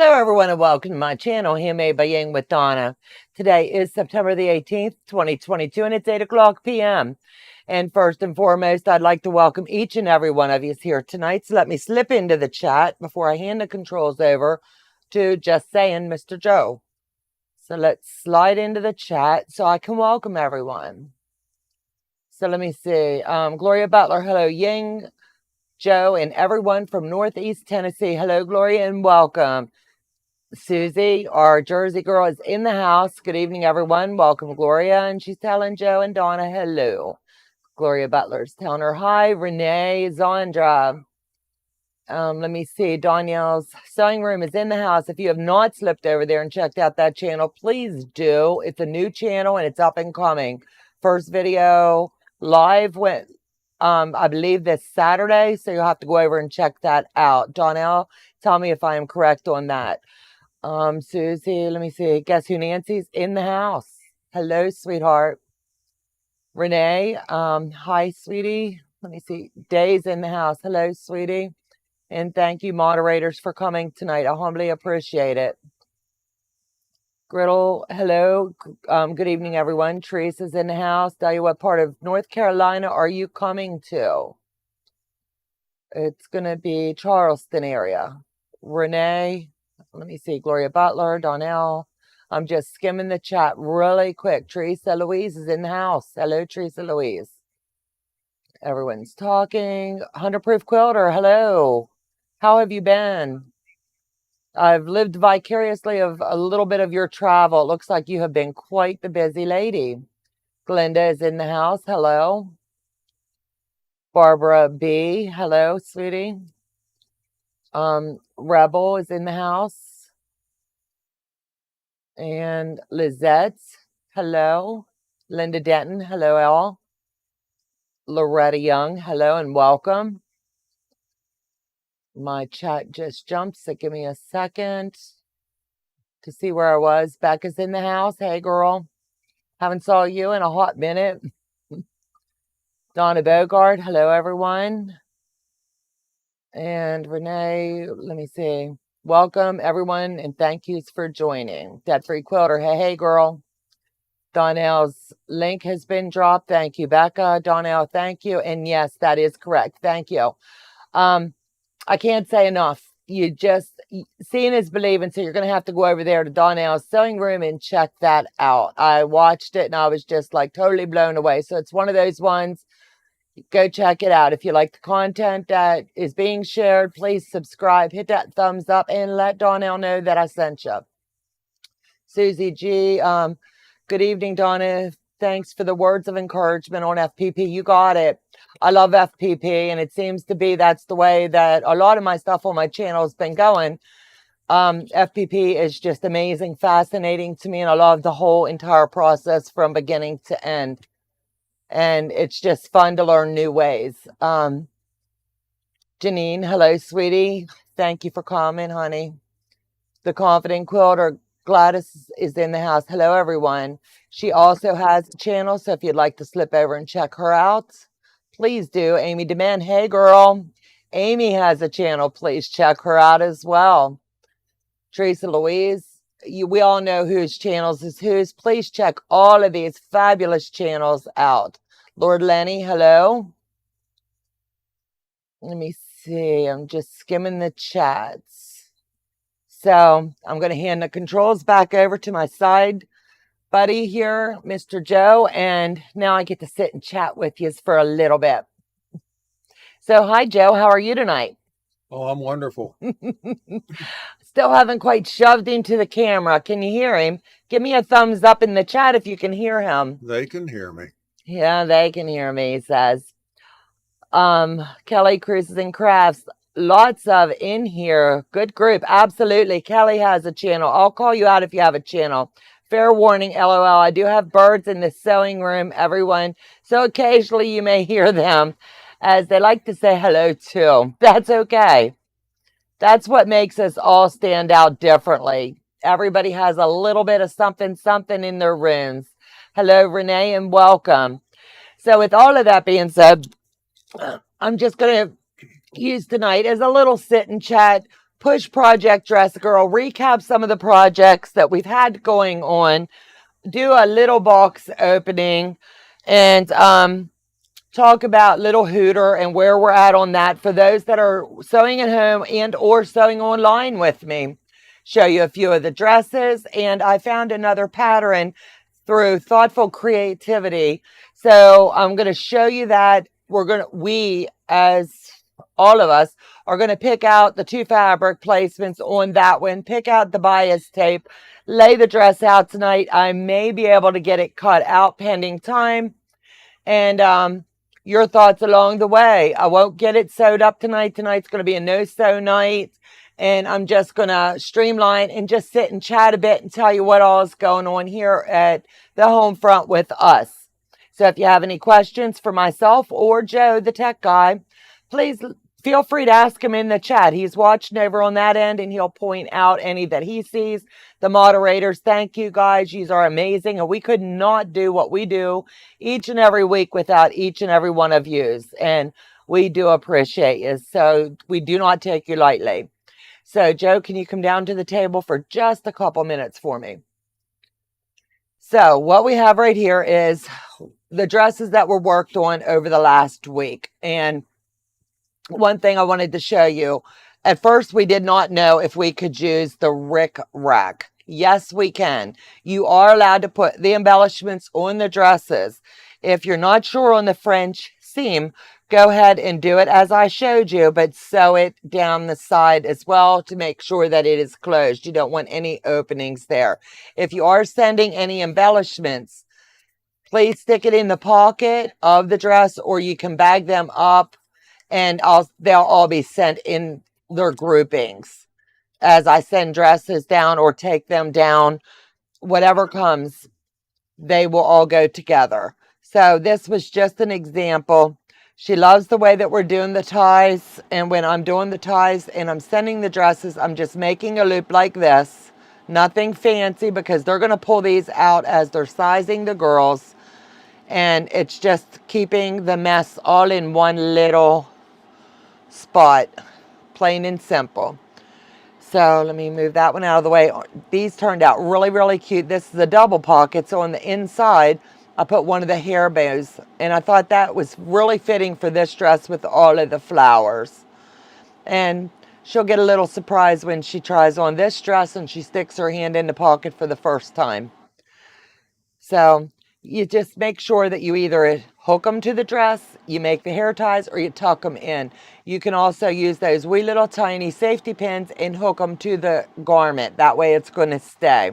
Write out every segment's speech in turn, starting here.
Hello everyone and welcome to my channel, Handmade by Ying with Donna. Today is September the 18th, 2022 and it's 8 o'clock p.m. And first and foremost, I'd like to welcome each and every one of you here tonight. So let me slip into the chat before I hand the controls over to just saying Mr. Joe. So let's slide into the chat so I can welcome everyone. So let me see. Gloria Butler, hello Ying, Joe, and everyone from Northeast Tennessee. Hello, Gloria, and welcome. Susie, our Jersey girl, is in the house. Good evening, everyone. Welcome, Gloria. And she's telling Joe and Donna hello. Gloria Butler's telling her hi. Renee, Zandra. Let me see. Danielle's sewing room is in the house. If you have not slipped over there and checked out that channel, please do. It's a new channel and it's up and coming. First video live went, I believe, this Saturday. So you'll have to go over and check that out. Donnell, tell me if I am correct on that. Susie, let me see. Guess who? Nancy's in the house. Hello, sweetheart. Renee, hi, sweetie. Let me see. Day's in the house. Hello, sweetie. And thank you, moderators, for coming tonight. I humbly appreciate it. Griddle, hello. Good evening, everyone. Teresa's in the house. Tell you what part of North Carolina are you coming to? It's going to be Charleston area. Renee. Let me see. Gloria Butler, Donnell. I'm just skimming the chat really quick. Teresa Louise is in the house. Hello, Teresa Louise. Everyone's talking. 100 Proof Quilter, hello. How have you been? I've lived vicariously of a little bit of your travel. It looks like you have been quite the busy lady. Glenda is in the house. Hello. Barbara B. Hello, sweetie. Rebel is in the house. And Lizette, hello. Linda Denton, hello all. Loretta Young, hello and welcome. My chat just jumped, so give me a second to see where I was. Becca's in the house. Hey, girl. Haven't saw you in a hot minute. Donna Bogart, hello, everyone. And Renee, let me see. Welcome, everyone, and thank yous for joining. Debt Free Quilter, hey, girl. Donnell's link has been dropped. Thank you, Becca. Donnell, thank you. And yes, that is correct. Thank you. I can't say enough. You just, seeing is believing, so you're going to have to go over there to Donnell's sewing room and check that out. I watched it and I was just like totally blown away. So it's one of those ones. Go check it out. If you like the content that is being shared, please subscribe, hit that thumbs up, and let Donnell know that I sent you. Susie G, good evening, Donna. Thanks for the words of encouragement on FPP. You got it. I love FPP, and it seems to be that's the way that a lot of my stuff on my channel has been going. FPP is just amazing, fascinating to me, and I love the whole entire process from beginning to end. And it's just fun to learn new ways. Janine, hello, sweetie. Thank you for coming, honey. The Confident Quilter, Gladys is in the house. Hello, everyone. She also has a channel, so if you'd like to slip over and check her out, please do. Amy Demand, hey, girl. Amy has a channel. Please check her out as well. Teresa Louise, we all know whose channels is whose. Please check all of these fabulous channels out. Lord Lenny, hello. Let me see. I'm just skimming the chats. So I'm going to hand the controls back over to my side buddy here, Mr. Joe. And now I get to sit and chat with you for a little bit. So hi, Joe. How are you tonight? Oh, I'm wonderful. Still haven't quite shoved into the camera. Can you hear him? Give me a thumbs up in the chat if you can hear him. They can hear me. Yeah, they can hear me, he says. Kelly Cruises and Crafts. Lots of in here. Good group. Absolutely. Kelly has a channel. I'll call you out if you have a channel. Fair warning, LOL. I do have birds in the sewing room, everyone. So occasionally you may hear them as they like to say hello too. That's okay. That's what makes us all stand out differently. Everybody has a little bit of something in their rooms. Hello, Renee, and welcome. So with all of that being said, I'm just going to use tonight as a little sit and chat push Project Dress Girl, recap some of the projects that we've had going on, do a little box opening, and talk about Little Hooter and where we're at on that for those that are sewing at home and or sewing online with me. Show you a few of the dresses, and I found another pattern through thoughtful creativity. So I'm going to show you that we as all of us are going to pick out the 2 fabric placements on that one, pick out the bias tape, lay the dress out tonight. I may be able to get it cut out pending time, and your thoughts along the way. I won't get it sewed up tonight. Tonight's going to be a no-sew night, and I'm just going to streamline and just sit and chat a bit and tell you what all is going on here at the home front with us. So if you have any questions for myself or Joe, the tech guy, please feel free to ask him in the chat. He's watching over on that end, and he'll point out any that he sees. The moderators, thank you guys. You are amazing, and we could not do what we do each and every week without each and every one of yous, and we do appreciate you. So we do not take you lightly. So Joe, can you come down to the table for just a couple minutes for me? So what we have right here is the dresses that were worked on over the last week. And one thing I wanted to show you, at first we did not know if we could use the Rick Rack. Yes, we can. You are allowed to put the embellishments on the dresses. If you're not sure on the French seam, go ahead and do it as I showed you, but sew it down the side as well to make sure that it is closed. You don't want any openings there. If you are sending any embellishments, please stick it in the pocket of the dress, or you can bag them up, and they'll all be sent in their groupings. As I send dresses down or take them down, whatever comes, they will all go together. So this was just an example. She loves the way that we're doing the ties, and when I'm doing the ties and I'm sending the dresses, I'm just making a loop like this. Nothing fancy, because they're going to pull these out as they're sizing the girls, and it's just keeping the mess all in one little spot, plain and simple. So let me move that one out of the way. These turned out really, really cute. This is a double pocket, so on the inside I put one of the hair bows, and I thought that was really fitting for this dress with all of the flowers. And she'll get a little surprise when she tries on this dress and she sticks her hand in the pocket for the first time. So you just make sure that you either hook them to the dress, you make the hair ties, or you tuck them in. You can also use those wee little tiny safety pins and hook them to the garment. That way it's going to stay.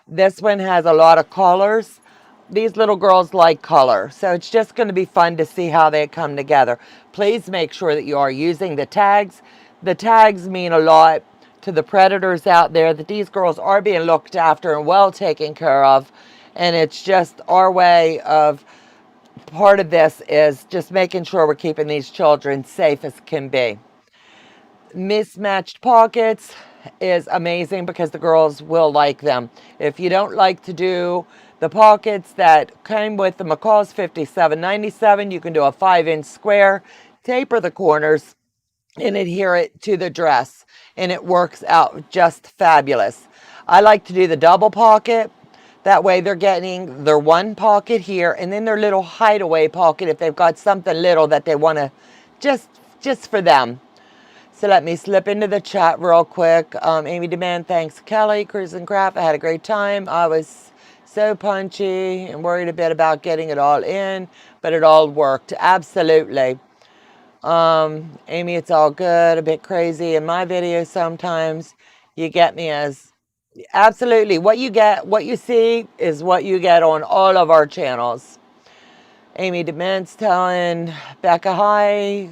This one has a lot of colors. These little girls like color, so it's just going to be fun to see how they come together. Please make sure that you are using the tags. The tags mean a lot to the predators out there, that these girls are being looked after and well taken care of. And it's just our way of, part of this is just making sure we're keeping these children safe as can be. Mismatched pockets is amazing because the girls will like them. If you don't like to do the pockets that came with the McCall's $57.97, you can do a 5-inch square, taper the corners, and adhere it to the dress, and it works out just fabulous. I like to do the double pocket. That way they're getting their one pocket here, and then their little hideaway pocket if they've got something little that they want to just for them. So let me slip into the chat real quick. Amy Demand, thanks Kelly. Cruise and Craft, I had a great time. I was so punchy and worried a bit about getting it all in, but it all worked. Absolutely. Amy, it's all good. A bit crazy in my videos sometimes. You get me as... Absolutely. What you see is what you get on all of our channels. Amy Dement's telling Becca, hi.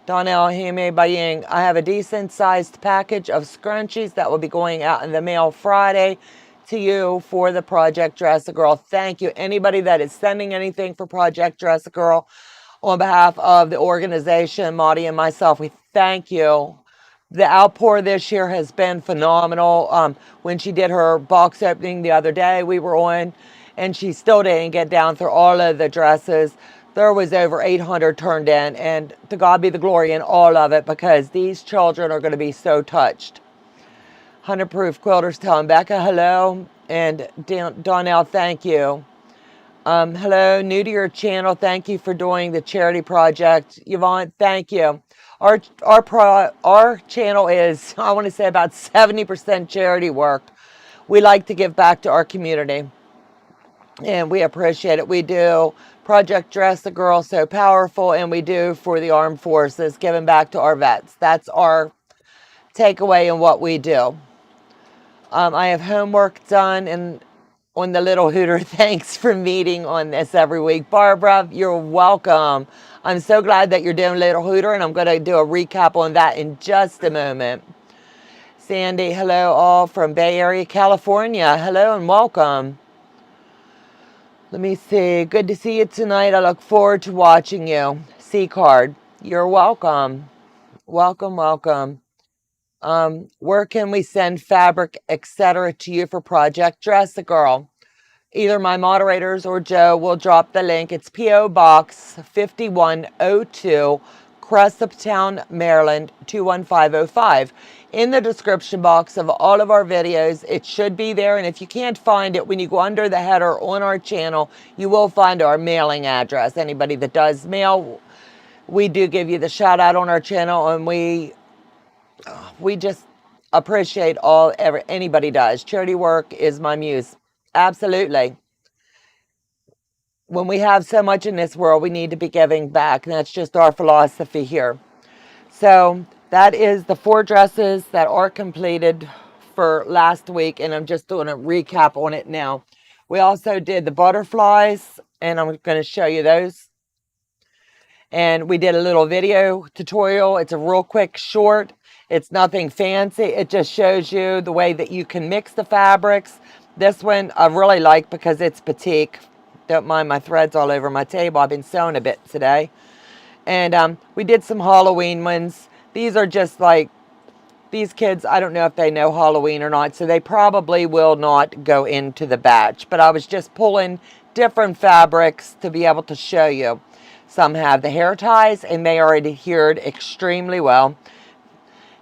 Donnell, Handmade by Ying. I have a decent sized package of scrunchies that will be going out in the mail Friday to you for the Project Dress a Girl. Thank you. Anybody that is sending anything for Project Dress a Girl, on behalf of the organization, Maudie and myself, we thank you. The outpour this year has been phenomenal. When she did her box opening the other day, we were on, and she still didn't get down through all of the dresses. There was over 800 turned in, and to God be the glory in all of it, because these children are going to be so touched. 100 Proof Quilters telling Becca hello, and Donnell, thank you. Hello, new to your channel. Thank you for doing the charity project. Yvonne, thank you. Our channel is, I want to say, about 70% charity work. We like to give back to our community, and we appreciate it. We do Project Dress the Girl So Powerful, and we do for the armed forces, giving back to our vets. That's our takeaway in what we do. I have homework done and on the little hooter. Thanks for meeting on this every week. Barbara, you're welcome. I'm so glad that you're doing little hooter, and I'm going to do a recap on that in just a moment. Sandy, hello all from Bay Area, California. Hello and welcome. Let me see. Good to see you tonight. I look forward to watching you. C-Card, you're welcome. Welcome, welcome. Where can we send fabric, etc. to you for Project Dress a Girl? Either my moderators or Joe will drop the link. It's P.O. Box 5102, Cresaptown, Maryland 21505. In the description box of all of our videos, it should be there. And if you can't find it, when you go under the header on our channel, you will find our mailing address. Anybody that does mail, we do give you the shout out on our channel, and we just appreciate anybody does. Charity work is my muse. Absolutely. When we have so much in this world, we need to be giving back. And that's just our philosophy here. So that is the 4 dresses that are completed for last week. And I'm just doing a recap on it now. We also did the butterflies, and I'm going to show you those. And we did a little video tutorial. It's a real quick short. It's nothing fancy. It just shows you the way that you can mix the fabrics. This one I really like because it's batik. Don't mind my threads all over my table. I've been sewing a bit today. And we did some Halloween ones. These are just like, these kids, I don't know if they know Halloween or not, so they probably will not go into the batch. But I was just pulling different fabrics to be able to show you. Some have the hair ties, and they are adhered extremely well.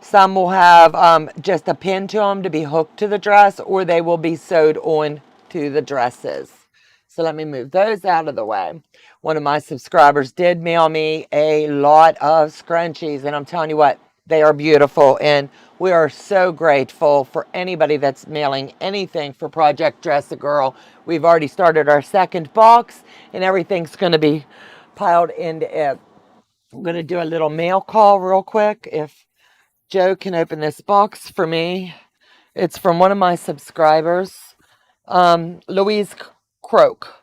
Some will have just a pin to them to be hooked to the dress, or they will be sewed on to the dresses. So let me move those out of the way. One of my subscribers did mail me a lot of scrunchies, and I'm telling you what, they are beautiful, and we are so grateful for anybody that's mailing anything for Project Dress a Girl. We've already started our second box, and everything's going to be piled into it. I'm going to do a little mail call real quick. If Joe can open this box for me. It's from one of my subscribers, Louise Croak.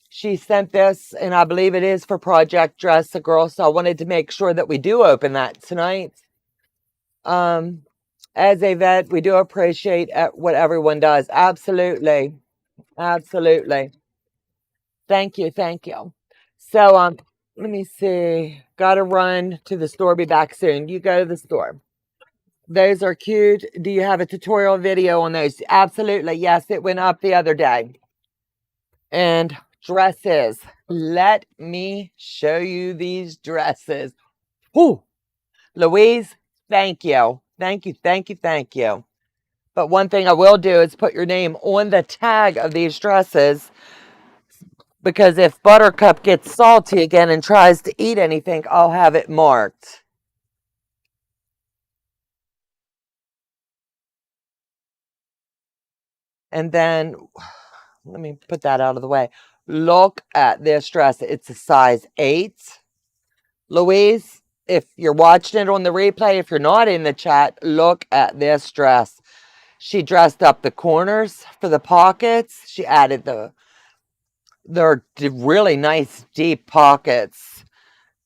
She sent this, and I believe it is for Project Dress a Girl, so I wanted to make sure that we do open that tonight. As a vet, we do appreciate what everyone does. Absolutely. Absolutely. Thank you. Thank you. So, let me see. Gotta run to the store. Be back soon. You go to the store. Those are cute. Do you have a tutorial video on those? Absolutely. Yes, it went up the other day. And dresses. Let me show you these dresses. Whew. Louise, thank you. Thank you, thank you, thank you. But one thing I will do is put your name on the tag of these dresses, because if Buttercup gets salty again and tries to eat anything, I'll have it marked. And then, let me put that out of the way. Look at this dress. It's a size 8. Louise, if you're watching it on the replay, if you're not in the chat, look at this dress. She dressed up the corners for the pockets. She added they're really nice deep pockets.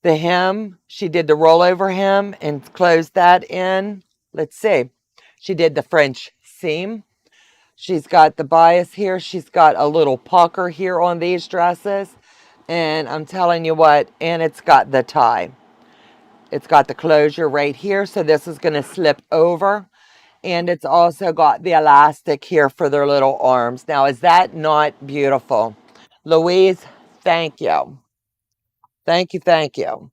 The hem, she did the rollover hem and closed that in. Let's see. She did the French seam. She's got the bias here. She's got a little pucker here on these dresses. And I'm telling you what, and it's got the tie. It's got the closure right here. So this is going to slip over. And it's also got the elastic here for their little arms. Now, is that not beautiful? Louise, thank you. Thank you, thank you.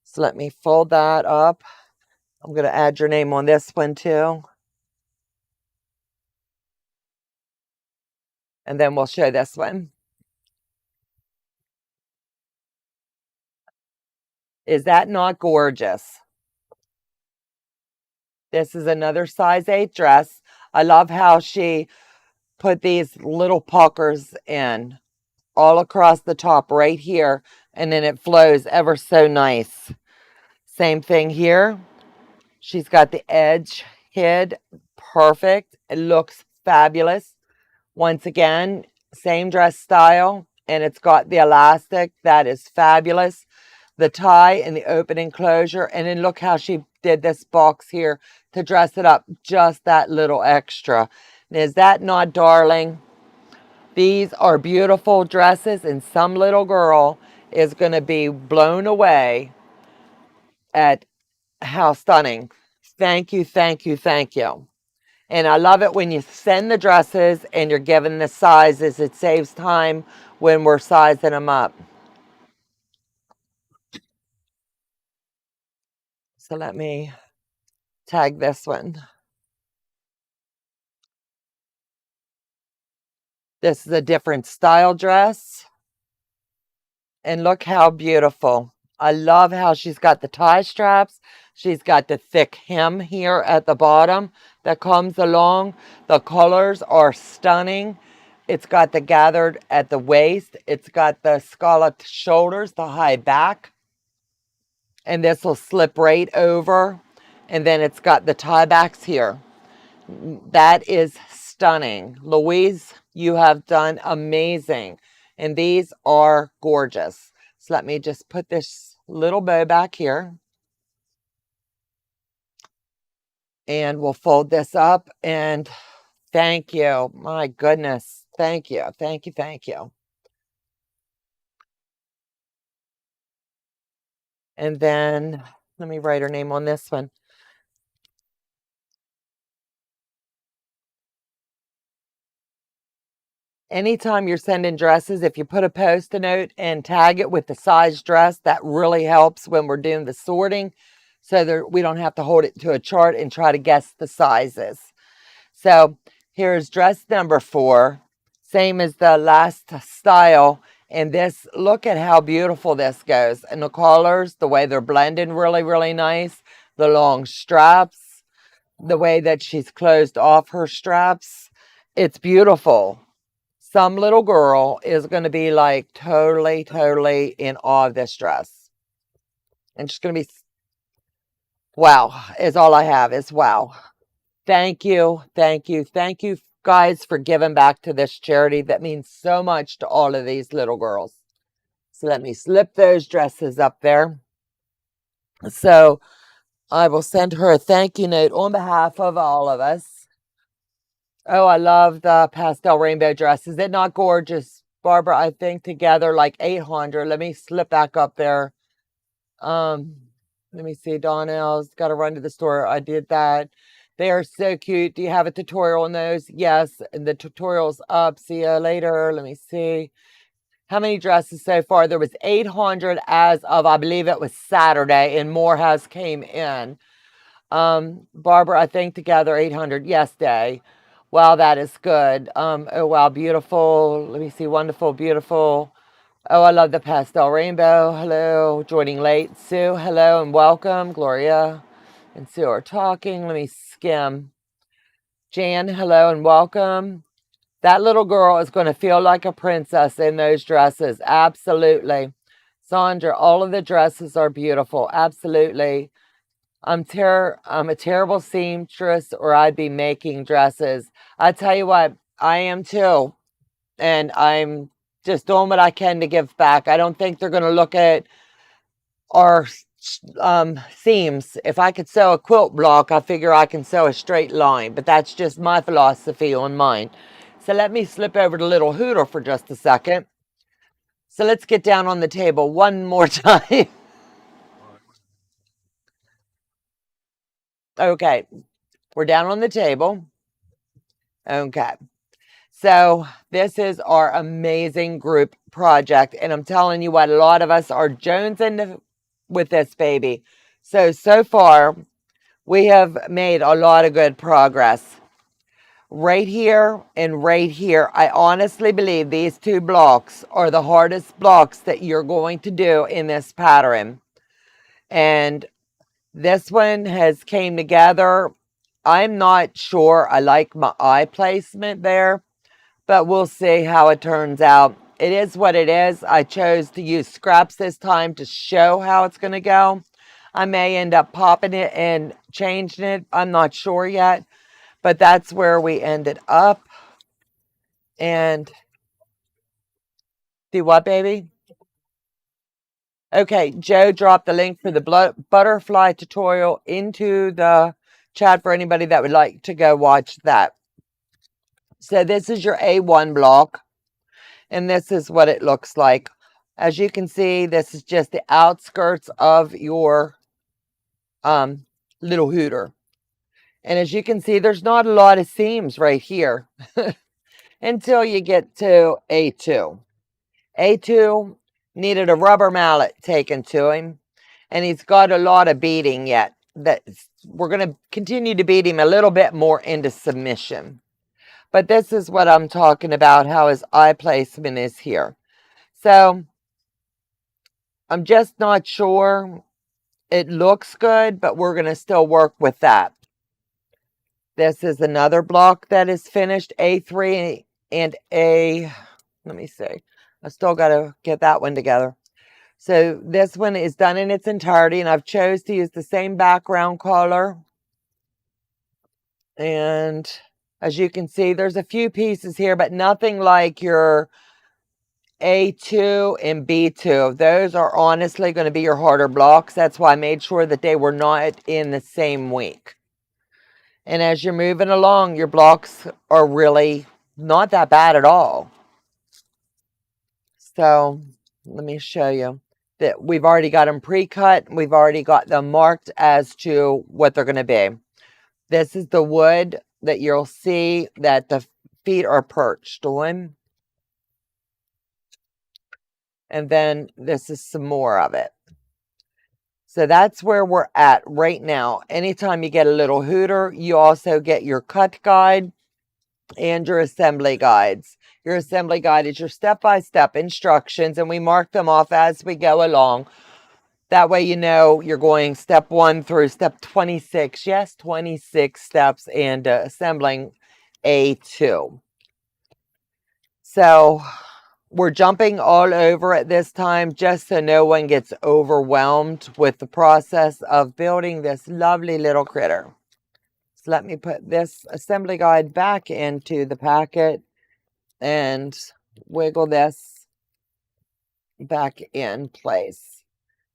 So let me fold that up. I'm going to add your name on this one too. And then we'll show this one. Is that not gorgeous? This is another size 8 dress. I love how she put these little puckers in all across the top right here, and then it flows ever so nice. Same thing here. She's got the edge hid perfect. It looks fabulous. Once again, same dress style, and it's got the elastic. That is fabulous. The tie and the open enclosure, and then look how she did this box here to dress it up, just that little extra. Is that not darling? These are beautiful dresses, and some little girl is going to be blown away at how stunning. Thank you, thank you, thank you. And I love it when you send the dresses and you're given the sizes. It saves time when we're sizing them up. So let me tag this one. This is a different style dress. And look how beautiful. I love how she's got the tie straps. She's got the thick hem here at the bottom that comes along. The colors are stunning. It's got the gathered at the waist. It's got the scalloped shoulders, the high back. And this will slip right over. And then it's got the tie backs here. That is stunning. Louise, you have done amazing. And these are gorgeous. So let me just put this little bow back here. And we'll fold this up. And thank you. My goodness. Thank you. Thank you. Thank you. And then let me write her name on this one. Anytime you're sending dresses, if you put a post-it note and tag it with the size dress, that really helps when we're doing the sorting so that we don't have to hold it to a chart and try to guess the sizes. So here's dress number 4, same as the last style. And this, look at how beautiful this goes. And the colors, the way they're blended really, really nice. The long straps, the way that she's closed off her straps. It's beautiful. Some little girl is going to be like totally, totally in awe of this dress. And she's going to be, wow, is all I have is wow. Thank you, thank you, thank you guys for giving back to this charity that means so much to all of these little girls. So let me slip those dresses up there. So I will send her a thank you note on behalf of all of us. Oh, I love the pastel rainbow dress. Is it not gorgeous, Barbara? I think together like 800. Let me slip back up there. Let me see. Donna's got to run to the store. I did that. They are so cute. Do you have a tutorial on those? Yes. And the tutorial's up. See you later. Let me see. How many dresses so far? There was 800 as of, I believe it was Saturday, and more has came in. Barbara, I think together 800. Yes, Day. Wow, that is good. Oh, wow, beautiful. Let me see. Wonderful, beautiful. Oh, I love the pastel rainbow. Hello, joining late. Sue, hello and welcome. Gloria and Sue are talking. Let me skim. Jan, hello and welcome. That little girl is going to feel like a princess in those dresses. Absolutely. Sandra, all of the dresses are beautiful. Absolutely. I'm a terrible seamstress, or I'd be making dresses. I tell you what, I am too. And I'm just doing what I can to give back. I don't think they're going to look at our seams. If I could sew a quilt block, I figure I can sew a straight line. But that's just my philosophy on mine. So let me slip over to Little Hooter for just a second. So let's get down on the table one more time. Okay, we're down on the table. Okay. So this is our amazing group project. And I'm telling you what, a lot of us are jonesing with this baby. So far, we have made a lot of good progress. Right here and right here, I honestly believe these two blocks are the hardest blocks that you're going to do in this pattern. And this one has came together. I'm not sure I like my eye placement there, but we'll see how it turns out. It is what it is. I chose to use scraps this time to show how it's going to go. I may end up popping it and changing it. I'm not sure yet, but that's where we ended up. And do what, baby? Okay, Joe dropped the link for the butterfly tutorial into the chat for anybody that would like to go watch that. So this is your A1 block, and this is what it looks like. As you can see, this is just the outskirts of your little hooter. And as you can see, there's not a lot of seams right here until you get to A2. A2 needed a rubber mallet taken to him, and he's got a lot of beating yet. We're going to continue to beat him a little bit more into submission. But this is what I'm talking about, how his eye placement is here. So I'm just not sure. It looks good, but we're going to still work with that. This is another block that is finished, A3 and let me see. I still got to get that one together. So this one is done in its entirety, and I've chose to use the same background color. And as you can see, there's a few pieces here, but nothing like your A2 and B2. Those are honestly going to be your harder blocks. That's why I made sure that they were not in the same week. And as you're moving along, your blocks are really not that bad at all. So let me show you that we've already got them pre-cut. We've already got them marked as to what they're going to be. This is the wood that you'll see that the feet are perched on. And then this is some more of it. So that's where we're at right now. Anytime you get a little hooter, you also get your cut guide and your assembly guides. Your assembly guide is your step-by-step instructions, and we mark them off as we go along. That way you know you're going step 1 through step 26. Yes, 26 steps, and assembling A2. So we're jumping all over it this time just so no one gets overwhelmed with the process of building this lovely little critter. So let me put this assembly guide back into the packet and wiggle this back in place.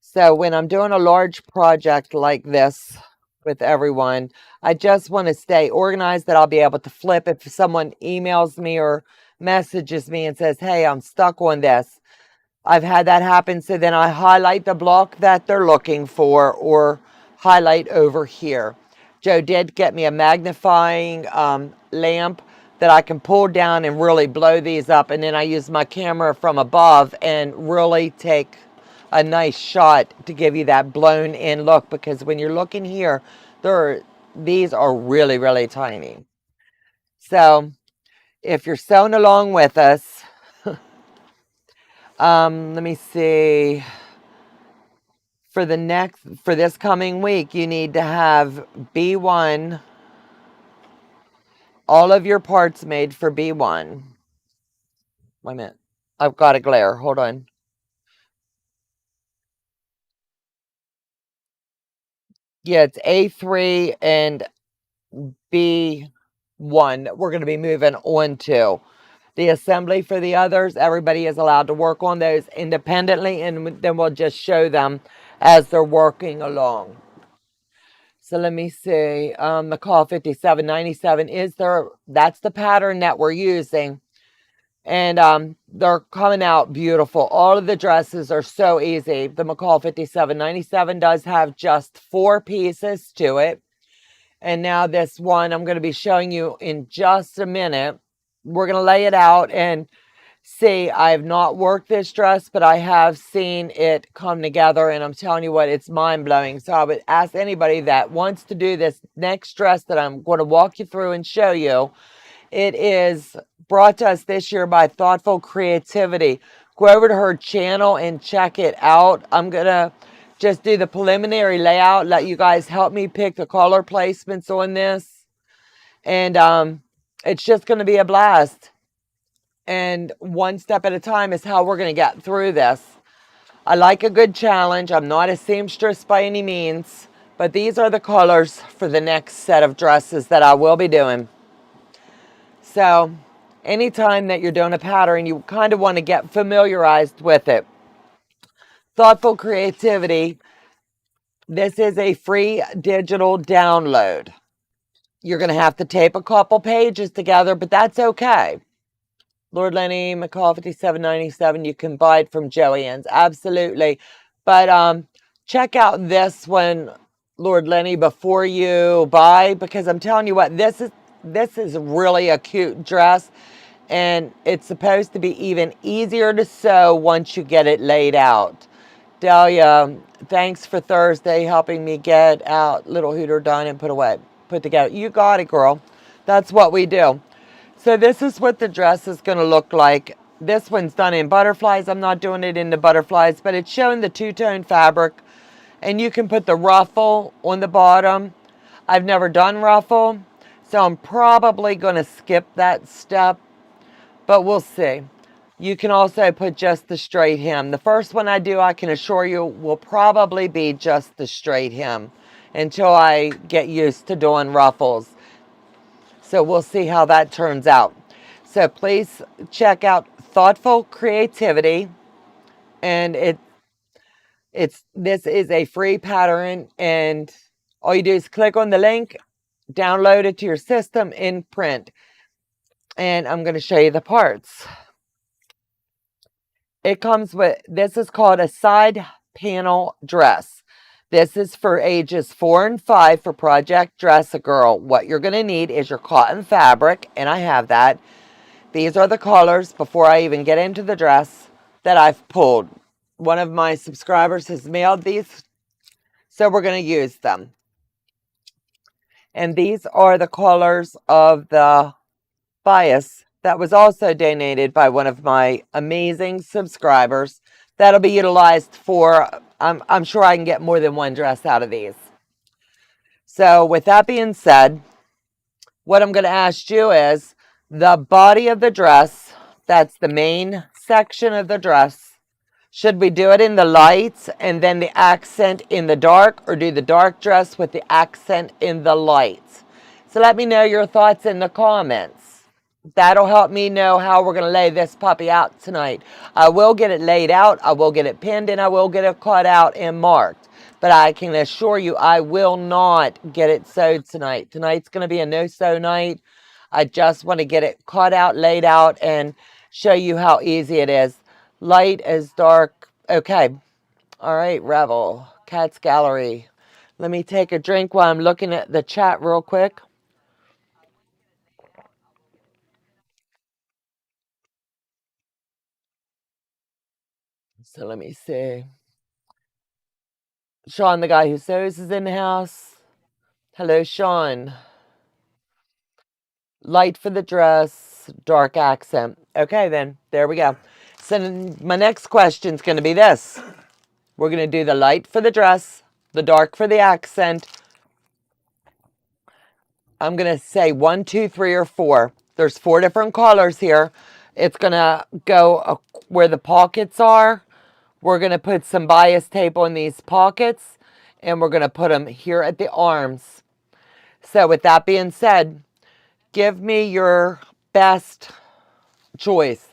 So when I'm doing a large project like this with everyone, I just want to stay organized, that I'll be able to flip if someone emails me or messages me and says, hey, I'm stuck on this. I've had that happen. So then I highlight the block that they're looking for, or highlight over here. Joe did get me a magnifying lamp that I can pull down and really blow these up. And then I use my camera from above and really take a nice shot to give you that blown in look. Because when you're looking here, these are really, really tiny. So if you're sewing along with us, let me see. For this coming week, you need to have B1, all of your parts made for B1. Wait a minute. I've got a glare. Hold on. Yeah, it's A3 and B1 that we're going to be moving on to. The assembly for the others, everybody is allowed to work on those independently, and then we'll just show them as they're working along. So let me see. The call 5797 is that's the pattern that we're using. And they're coming out beautiful. All of the dresses are so easy. The McCall 5797 does have just 4 pieces to it. And now this one I'm going to be showing you in just a minute. we're going to lay it out and see. I have not worked this dress, but I have seen it come together, and I'm telling you what, it's mind-blowing. So I would ask anybody that wants to do this next dress that I'm going to walk you through and show you. It is brought to us this year by Thoughtful Creativity. Go over to her channel and check it out. I'm going to just do the preliminary layout, let you guys help me pick the color placements on this. And it's just going to be a blast. And one step at a time is how we're going to get through this. I like a good challenge. I'm not a seamstress by any means, but these are the colors for the next set of dresses that I will be doing. So anytime that you're doing a pattern, you kind of want to get familiarized with it. Thoughtful Creativity. This is a free digital download. You're going to have to tape a couple pages together, but that's okay. Lord Lenny McCall 5797. You can buy it from Joann's. Absolutely. But check out this one, Lord Lenny, before you buy, because I'm telling you what, this is really a cute dress, and it's supposed to be even easier to sew once you get it laid out. Delia, thanks for Thursday helping me get out Little Hooter done and put together. You got it, girl. That's what we do. So this is what the dress is going to look like. This one's done in butterflies. I'm not doing it in the butterflies, but it's showing the two-tone fabric. And you can put the ruffle on the bottom. I've never done ruffle, so I'm probably going to skip that step, but we'll see. You can also put just the straight hem. The first one I do, I can assure you, will probably be just the straight hem until I get used to doing ruffles. So we'll see how that turns out. So please check out Thoughtful Creativity. And this is a free pattern. And all you do is click on the link, download it to your system in print. And I'm going to show you the parts. It comes with, this is called a side panel dress. This is for ages 4 and 5 for Project Dress a Girl. What you're going to need is your cotton fabric, and I have that. These are the colors before I even get into the dress that I've pulled. One of my subscribers has mailed these, so we're going to use them. And these are the colors of the bias that was also donated by one of my amazing subscribers. That'll be utilized for, I'm sure I can get more than one dress out of these. So with that being said, what I'm going to ask you is the body of the dress, that's the main section of the dress. Should we do it in the lights and then the accent in the dark, or do the dark dress with the accent in the lights? So let me know your thoughts in the comments. That'll help me know how we're going to lay this puppy out tonight. I will get it laid out, I will get it pinned, and I will get it cut out and marked. But I can assure you I will not get it sewed tonight. Tonight's going to be a no-sew night. I just want to get it cut out, laid out, and show you how easy it is. Light as dark. Okay. All right, Revel. Cat's Gallery. Let me take a drink while I'm looking at the chat real quick. So let me see. Sean, the guy who sews, is in the house. Hello, Sean. Light for the dress, dark accent. Okay, then. There we go. So my next question is going to be this. We're going to do the light for the dress, the dark for the accent. I'm going to say 1, 2, 3, or 4. There's 4 different colors here. It's going to go where the pockets are. We're going to put some bias tape on these pockets, and we're going to put them here at the arms. So with that being said, give me your best choice.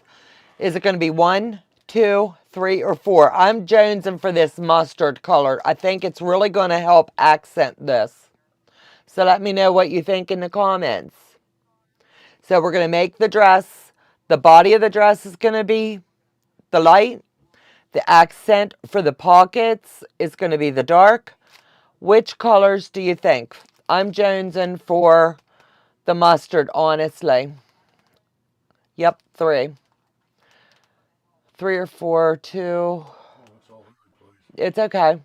Is it going to be 1, 2, 3, or 4? I'm jonesing for this mustard color. I think it's really going to help accent this. So let me know what you think in the comments. So we're going to make the dress. The body of the dress is going to be the light. The accent for the pockets is going to be the dark. Which colors do you think? I'm jonesing for the mustard, honestly. Yep, 3. 3 or 4, 2. It's okay.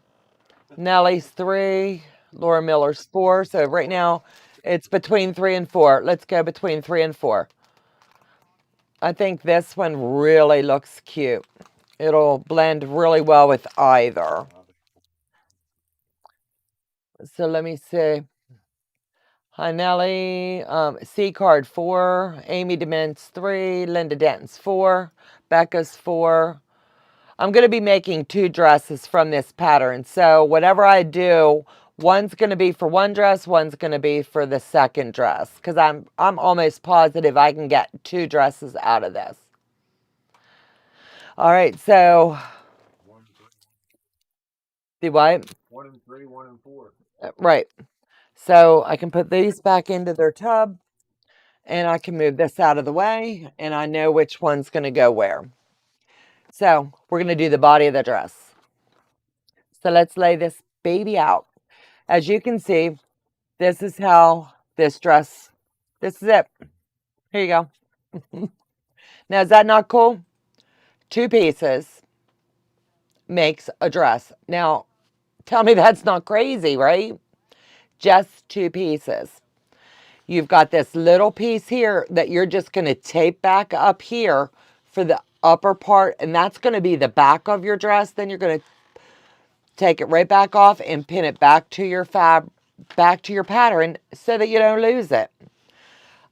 Nellie's 3. Laura Miller's 4. So right now it's between 3 and 4. Let's go between 3 and 4. I think this one really looks cute. It'll blend really well with either. So let me see. Hi, Nellie. C card 4. Amy Dement's 3. Linda Denton's 4. Becca's 4. I'm going to be making 2 dresses from this pattern. So whatever I do, one's going to be for one dress, one's going to be for the second dress. Because I'm almost positive I can get 2 dresses out of this. All right, so... The what? 1 and 3, 1 and 4. Right. So I can put these back into their tub. And I can move this out of the way. And I know which one's going to go where. So we're going to do the body of the dress. So let's lay this baby out. As you can see, this is how this dress, this is it. Here you go. Now, is that not cool? 2 pieces makes a dress. Now, tell me that's not crazy, right? Just 2 pieces. You've got this little piece here that you're just going to tape back up here for the upper part, and that's going to be the back of your dress. Then you're going to take it right back off and pin it back to your back to your pattern so that you don't lose it.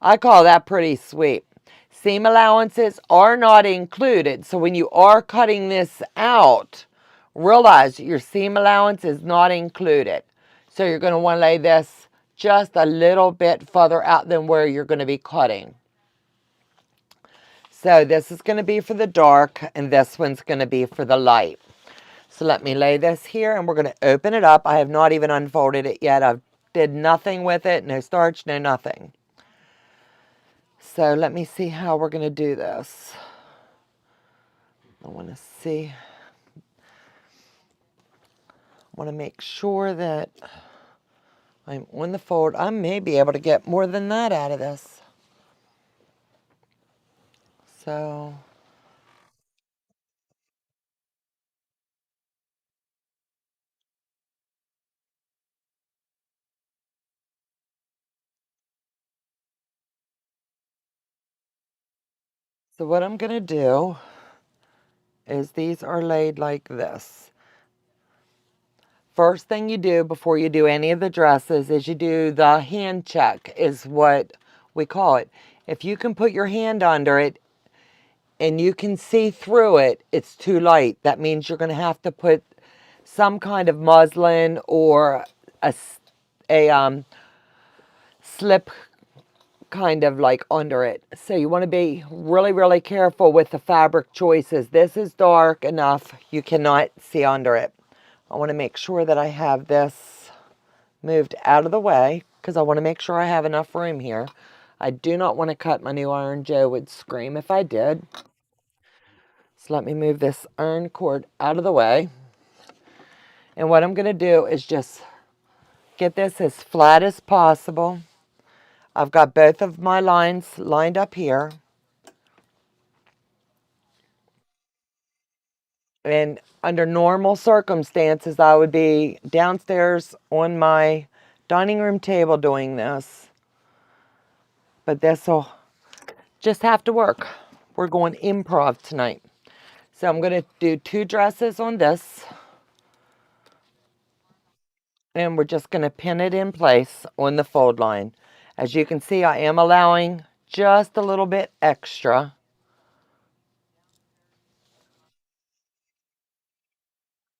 I call that pretty sweet. Seam allowances are not included. So when you are cutting this out, realize your seam allowance is not included. So you're going to want to lay this just a little bit further out than where you're going to be cutting. So this is going to be for the dark and this one's going to be for the light. So let me lay this here and we're going to open it up. I have not even unfolded it yet. I did nothing with it. No starch, no nothing. So let me see how we're going to do this. I want to see. I want to make sure that I'm on the fold. I may be able to get more than that out of this. So what I'm going to do is these are laid like this. First thing you do before you do any of the dresses is you do the hand check, is what we call it. If you can put your hand under it and you can see through it, it's too light. That means you're going to have to put some kind of muslin or a slip kind of like under it. So you want to be really, really careful with the fabric choices. This is dark enough. You cannot see under it. I want to make sure that I have this moved out of the way because I want to make sure I have enough room here. I do not want to cut my new iron. Joe would scream if I did. So let me move this iron cord out of the way. And what I'm going to do is just get this as flat as possible. I've got both of my lines lined up here. And under normal circumstances, I would be downstairs on my dining room table doing this. But this will just have to work. We're going improv tonight. So I'm going to do 2 dresses on this. And we're just going to pin it in place on the fold line. As you can see, I am allowing just a little bit extra.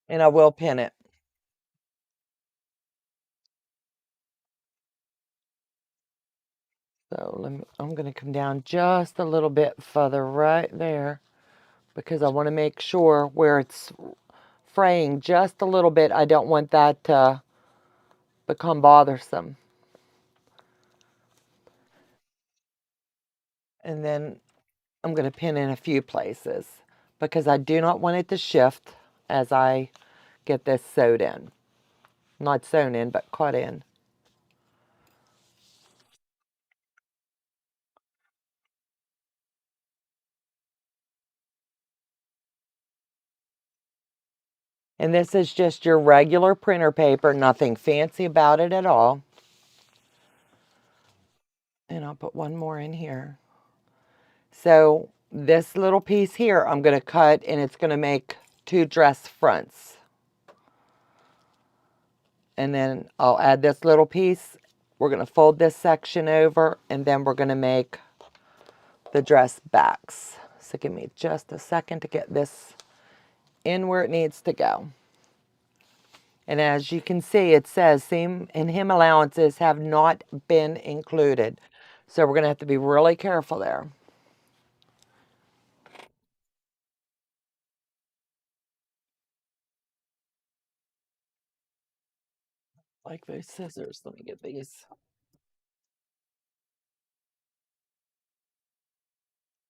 And I will pin it. So I'm going to come down just a little bit further right there because I want to make sure where it's fraying just a little bit, I don't want that to become bothersome. And then I'm going to pin in a few places because I do not want it to shift as I get this sewed in. Not sewn in, but cut in. And this is just your regular printer paper, nothing fancy about it at all. And I'll put one more in here. So this little piece here, I'm going to cut, and it's going to make 2 dress fronts. And then I'll add this little piece. We're going to fold this section over, and then we're going to make the dress backs. So give me just a second to get this in where it needs to go. And as you can see, it says seam and hem allowances have not been included. So we're going to have to be really careful there. Like those scissors. Let me get these.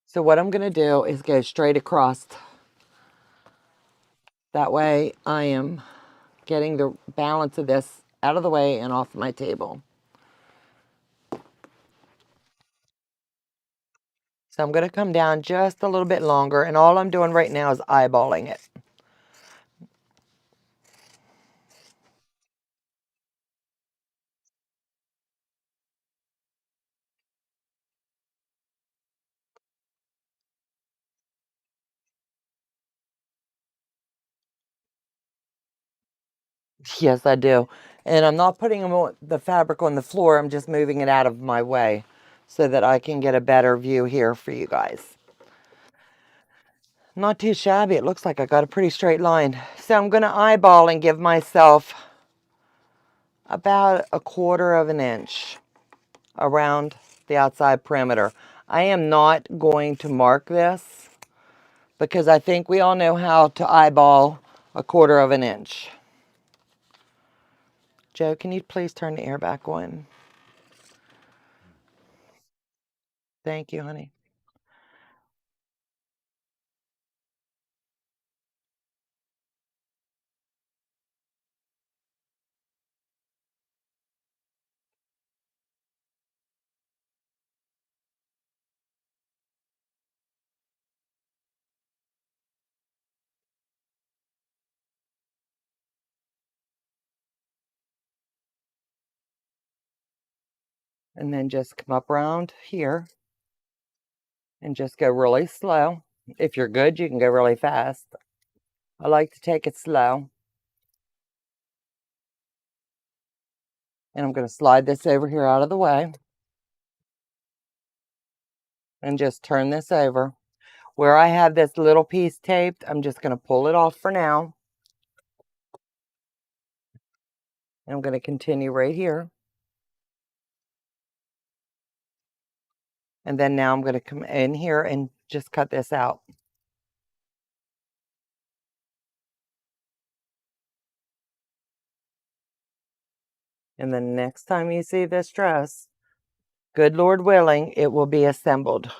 So what I'm going to do is go straight across. That way I am getting the balance of this out of the way and off my table. So I'm going to come down just a little bit longer, and all I'm doing right now is eyeballing it. Yes, I do. And I'm not putting the fabric on the floor. I'm just moving it out of my way so that I can get a better view here for you guys. Not too shabby. It looks like I got a pretty straight line. So I'm going to eyeball and give myself about 1/4 of an inch around the outside perimeter. I am not going to mark this because I think we all know how to eyeball 1/4 of an inch. Joe, can you please turn the air back on? Thank you, honey. And then just come up around here and just go really slow. If you're good, you can go really fast. I like to take it slow. And I'm going to slide this over here out of the way and just turn this over. Where I have this little piece taped, I'm just going to pull it off for now. And I'm going to continue right here. And then now I'm going to come in here and just cut this out. And then next time you see this dress, good Lord willing, it will be assembled.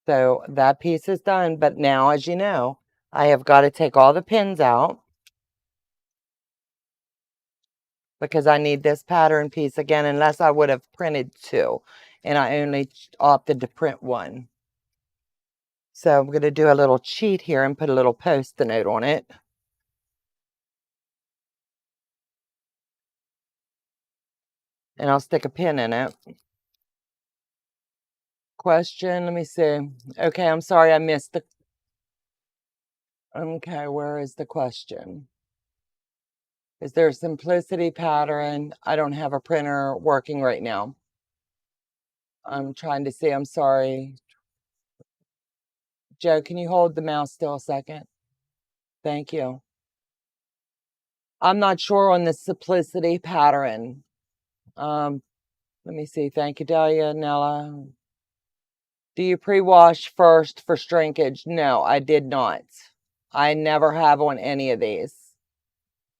So that piece is done. But now, as you know, I have got to take all the pins out because I need this pattern piece again, unless I would have printed 2. And I only opted to print 1. So I'm going to do a little cheat here and put a little Post-it note on it. And I'll stick a pin in it. Question, let me see. Okay, I'm sorry I missed the... Okay, where is the question? Is there a simplicity pattern? I don't have a printer working right now. I'm trying to see, I'm sorry. Joe, can you hold the mouse still a second? Thank you. I'm not sure on the simplicity pattern. Let me see. Thank you, Dahlia, Nella. Do you pre-wash first for shrinkage? No, I did not. I never have on any of these.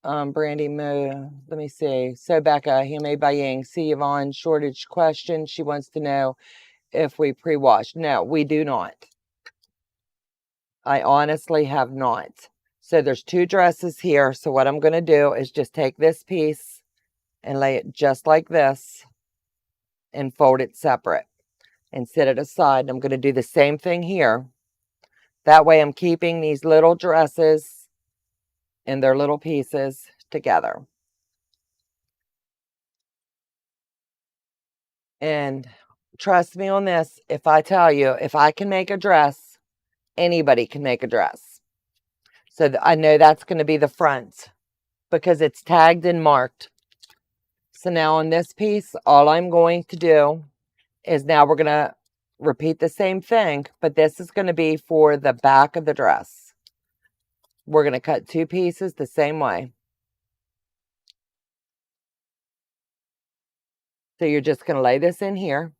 Brandy Moo, let me see. So Becca, Handmade by Ying. See Yvonne, shortage question. She wants to know if we pre-wash. No, we do not. I honestly have not. So there's 2 dresses here. So what I'm going to do is just take this piece and lay it just like this and fold it separate and set it aside. I'm going to do the same thing here. That way I'm keeping these little dresses and their little pieces together. And trust me on this, if I tell you, if I can make a dress, anybody can make a dress. So I know that's going to be the front because it's tagged and marked. So now on this piece, all I'm going to do is now we're going to repeat the same thing, but this is going to be for the back of the dress. We're going to cut 2 pieces the same way. So you're just going to lay this in here.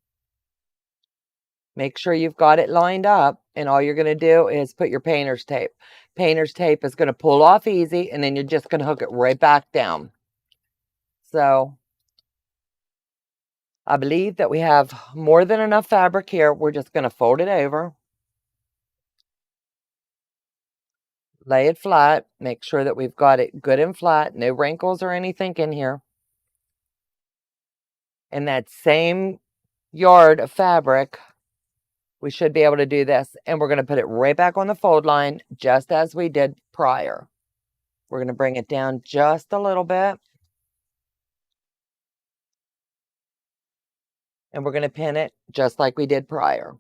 Make sure you've got it lined up, and all you're going to do is put your painter's tape. Painter's tape is going to pull off easy, and then you're just going to hook it right back down. So I believe that we have more than enough fabric here. We're just going to fold it over. Lay it flat. Make sure that we've got it good and flat. No wrinkles or anything in here. And that same yard of fabric, we should be able to do this. And we're going to put it right back on the fold line, just as we did prior. We're going to bring it down just a little bit. And we're going to pin it just like we did prior.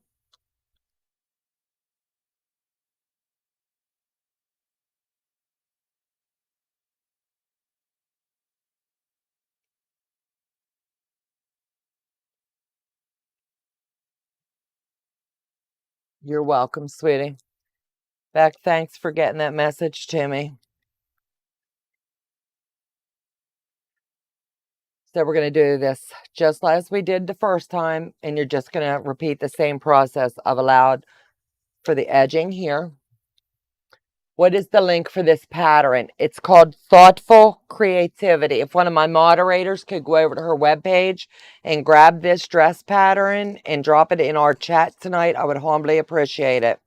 You're welcome, sweetie. Beck, thanks for getting that message to me. So we're going to do this just as we did the first time, and you're just going to repeat the same process. I've allowed for the edging here. What is the link for this pattern? It's called Thoughtful Creativity. If one of my moderators could go over to her webpage and grab this dress pattern and drop it in our chat tonight, I would humbly appreciate it.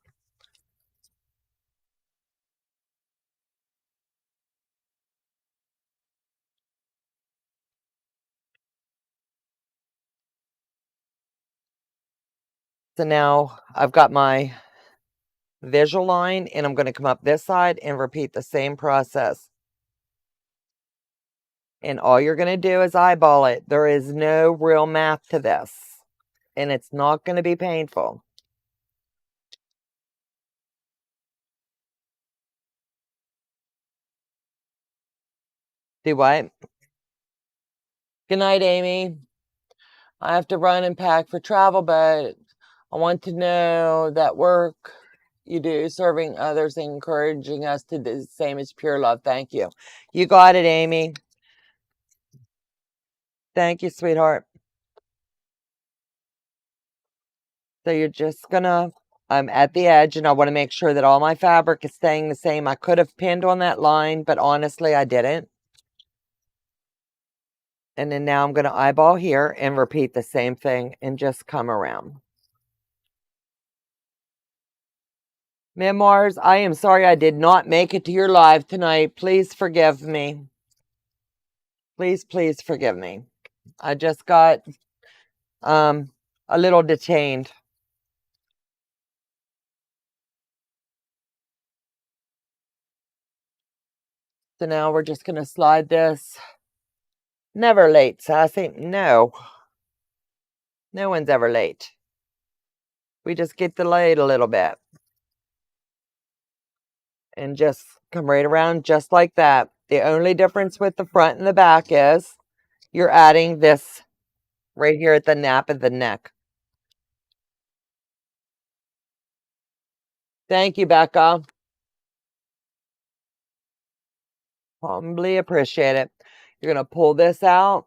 So now I've got my visual line, and I'm going to come up this side and repeat the same process. And all you're going to do is eyeball it. There is no real math to this, and it's not going to be painful. Do what? Good night, Amy. I have to run and pack for travel, but I want to know that work you do serving others and encouraging us to do the same as pure love. Thank you. You got it, Amy. Thank you, sweetheart. So you're just gonna, I'm at the edge, and I want to make sure that all my fabric is staying the same. I could have pinned on that line, but honestly, I didn't. And then now I'm going to eyeball here and repeat the same thing and just come around. Memoirs, I am sorry I did not make it to your live tonight. Please forgive me. Please, please forgive me. I just got a little detained. So now we're just going to slide this. Never late, Sassy. No. No one's ever late. We just get delayed a little bit. And just come right around just like that. The only difference with the front and the back is you're adding this right here at the nape of the neck. Thank you, Becca. Humbly appreciate it. You're going to pull this out.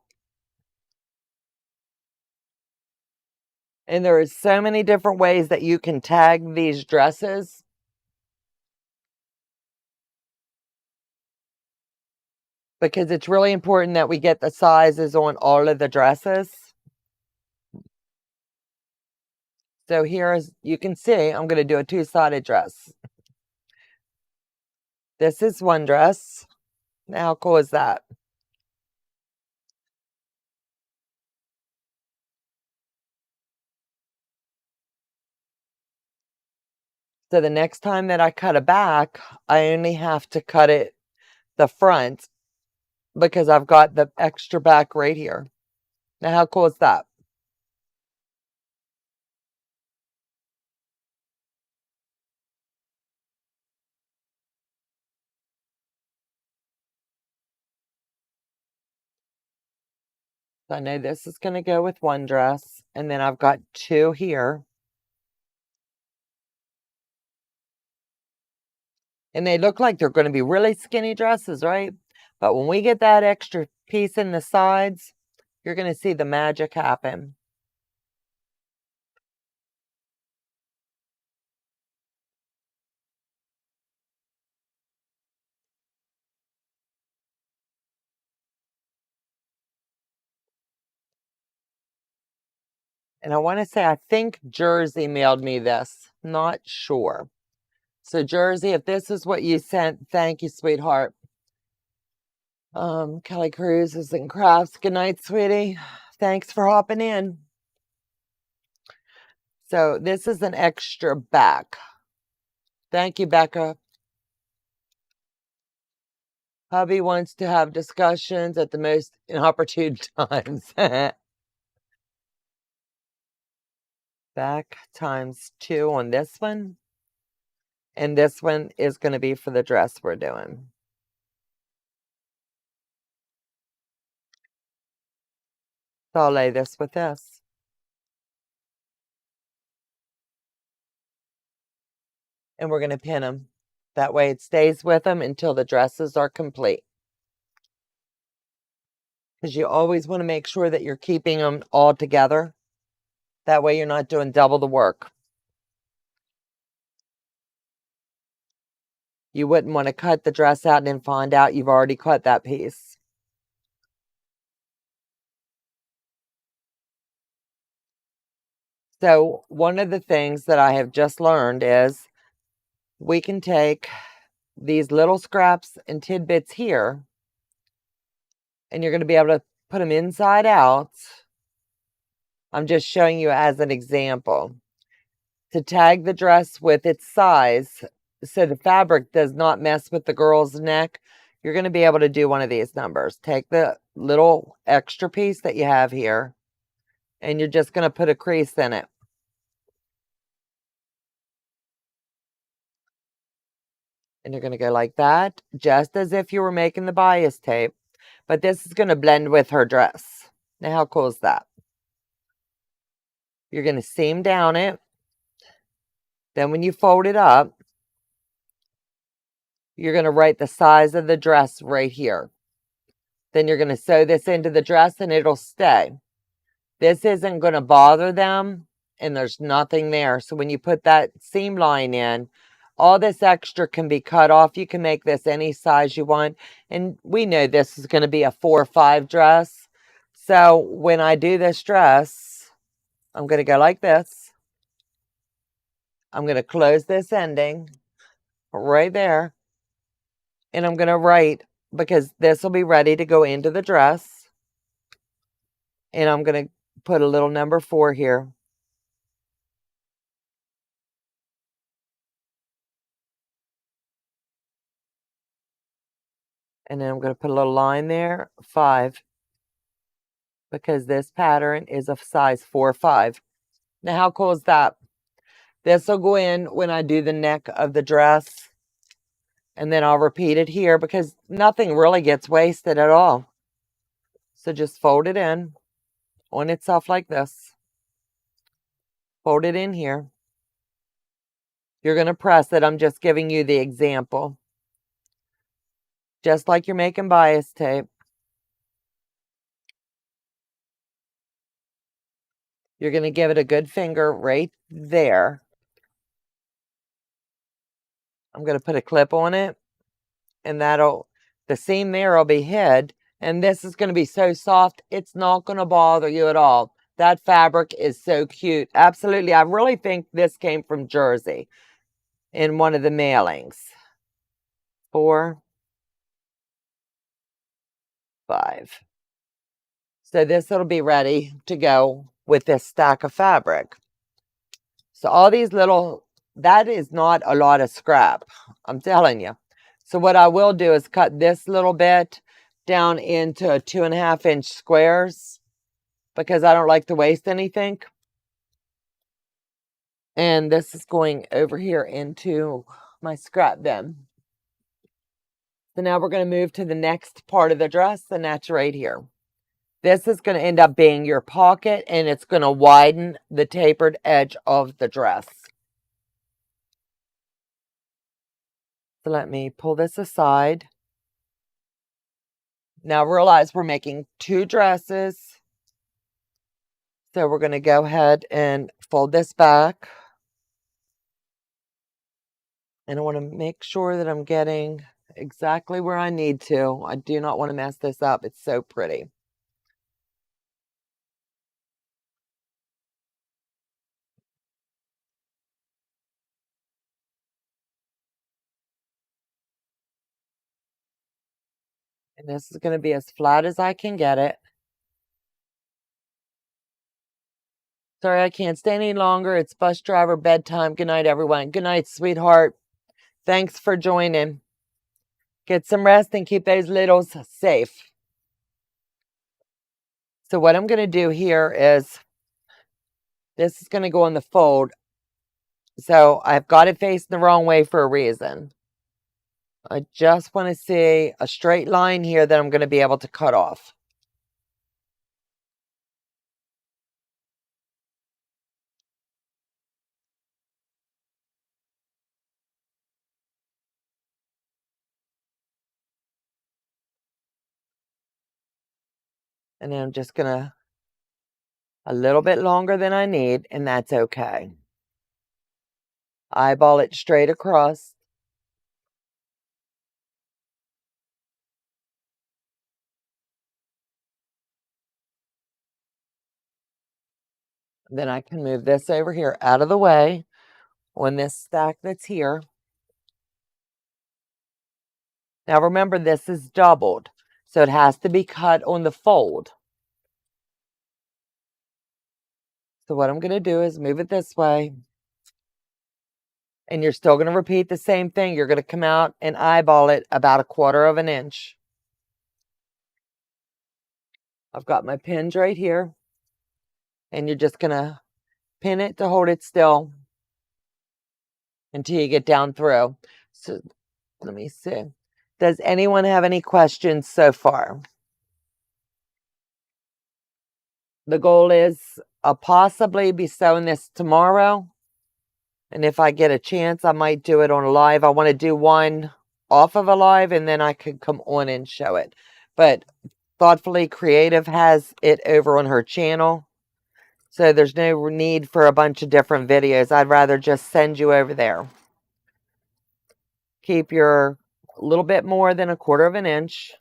And there is so many different ways that you can tag these dresses. Because it's really important that we get the sizes on all of the dresses. So here, as you can see, I'm going to do a two-sided dress. This is one dress. How cool is that? So the next time that I cut a back, I only have to cut it the front because I've got the extra back right here. Now, how cool is that? So I know this is going to go with one dress, and then I've got two here. And they look like they're going to be really skinny dresses, right? But when we get that extra piece in the sides, you're going to see the magic happen. And I want to say, I think Jersey mailed me this. Not sure. So Jersey, if this is what you sent, thank you, sweetheart. Kelly Cruz is in crafts. Good night, sweetie. Thanks for hopping in. So this is an extra back. Thank you, Becca. Hubby wants to have discussions at the most inopportune times. Back times 2 on this one. And this one is going to be for the dress we're doing. So I'll lay this with this. And we're going to pin them. That way it stays with them until the dresses are complete. Because you always want to make sure that you're keeping them all together. That way you're not doing double the work. You wouldn't want to cut the dress out and then find out you've already cut that piece. So one of the things that I have just learned is we can take these little scraps and tidbits here, and you're going to be able to put them inside out. I'm just showing you as an example. To tag the dress with its size so the fabric does not mess with the girl's neck, you're going to be able to do one of these numbers. Take the little extra piece that you have here, and you're just going to put a crease in it. And you're going to go like that, just as if you were making the bias tape. But this is going to blend with her dress. Now, how cool is that? You're going to seam down it. Then when you fold it up, you're going to write the size of the dress right here. Then you're going to sew this into the dress and it'll stay. This isn't going to bother them, and there's nothing there. So when you put that seam line in, all this extra can be cut off. You can make this any size you want. And we know this is going to be a 4 or 5 dress. So when I do this dress, I'm going to go like this. I'm going to close this ending right there. And I'm going to write, because this will be ready to go into the dress. And I'm going to put a little number 4 here. And then I'm going to put a little line there, 5. Because this pattern is a size 4 or 5. Now, how cool is that? This will go in when I do the neck of the dress. And then I'll repeat it here because nothing really gets wasted at all. So just fold it in on itself like this. Fold it in here. You're going to press it. I'm just giving you the example. Just like you're making bias tape. You're going to give it a good finger right there. I'm going to put a clip on it. And the seam there will be hid. And this is going to be so soft, it's not going to bother you at all. That fabric is so cute. Absolutely. I really think this came from Jersey in one of the mailings. 4, 5. So this will be ready to go with this stack of fabric. So all these little that is not a lot of scrap, I'm telling you. So what I will do is cut this little bit down into 2.5-inch squares because I don't like to waste anything. And this is going over here into my scrap bin. So now we're going to move to the next part of the dress, and that's right here. This is going to end up being your pocket, and it's going to widen the tapered edge of the dress. So let me pull this aside. Now realize we're making 2 dresses. So we're going to go ahead and fold this back. And I want to make sure that I'm getting exactly where I need to. I do not want to mess this up. It's so pretty. And this is going to be as flat as I can get it. Sorry, I can't stay any longer. It's bus driver bedtime. Good night, everyone. Good night, sweetheart. Thanks for joining. Get some rest and keep those littles safe. So what I'm going to do here is, this is going to go in the fold. So I've got it facing the wrong way for a reason. I just want to see a straight line here that I'm going to be able to cut off. And then I'm just going to, a little bit longer than I need, and that's okay. Eyeball it straight across. Then I can move this over here out of the way on this stack that's here. Now remember, this is doubled, so it has to be cut on the fold. So what I'm going to do is move it this way. And you're still going to repeat the same thing. You're going to come out and eyeball it about 1/4 of an inch. I've got my pins right here. And you're just going to pin it to hold it still until you get down through. So let me see. Does anyone have any questions so far? The goal is I'll possibly be sewing this tomorrow. And if I get a chance, I might do it on a live. I want to do one off of a live, and then I could come on and show it. But Thoughtfully Creative has it over on her channel. So there's no need for a bunch of different videos. I'd rather just send you over there. Keep your a little bit more than 1/4 of an inch.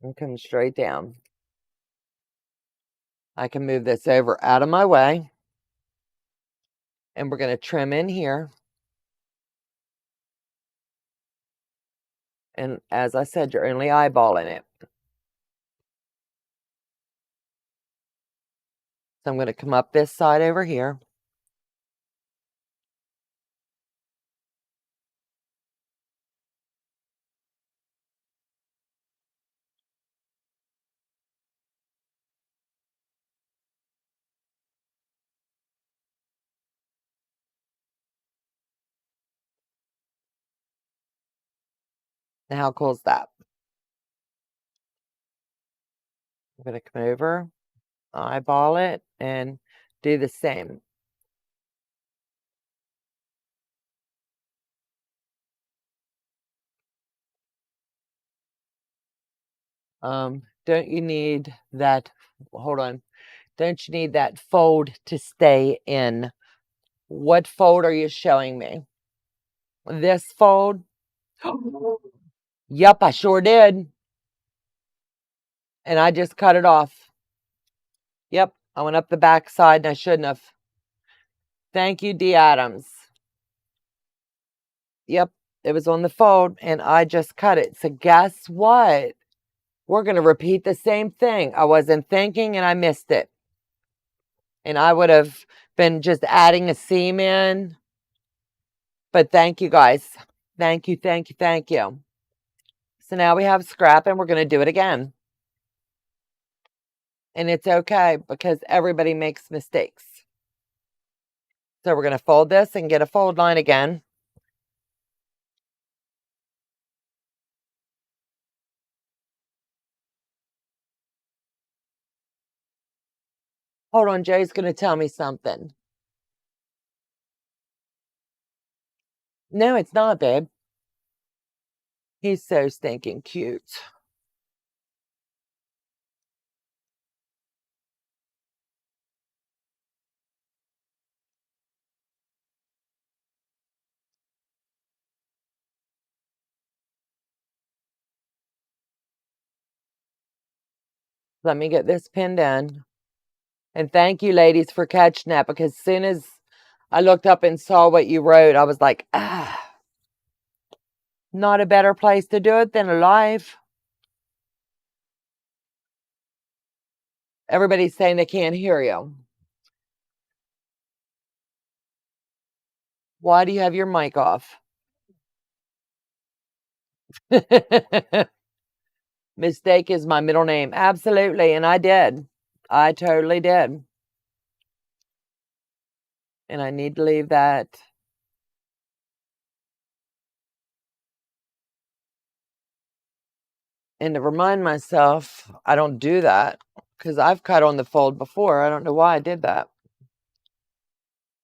And come straight down. I can move this over out of my way. And we're going to trim in here. And as I said, you're only eyeballing it. So I'm going to come up this side over here. Now, how cool is that? I'm going to come over, eyeball it, and do the same. Don't you need that, hold on, don't you need that fold to stay in? What fold are you showing me? This fold? Yep, I sure did. And I just cut it off. Yep, I went up the back side and I shouldn't have. Thank you, D. Adams. Yep, it was on the fold and I just cut it. So guess what? we're going to repeat the same thing. I wasn't thinking and I missed it. And I would have been just adding a seam in. But thank you guys. Thank you, thank you, thank you. So now we have scrap and we're going to do it again. And it's okay because everybody makes mistakes. So we're going to fold this and get a fold line again. Hold on, Jay's going to tell me something. No, it's not, babe. He's so stinking cute. Let me get this pinned in. And thank you, ladies, for catching that, because as soon as I looked up and saw what you wrote, I was like, not a better place to do it than live. Everybody's saying they can't hear you. Why do you have your mic off? Mistake is my middle name. Absolutely. And I did. I totally did. And I need to leave that. And to remind myself, I don't do that because I've cut on the fold before. I don't know why I did that.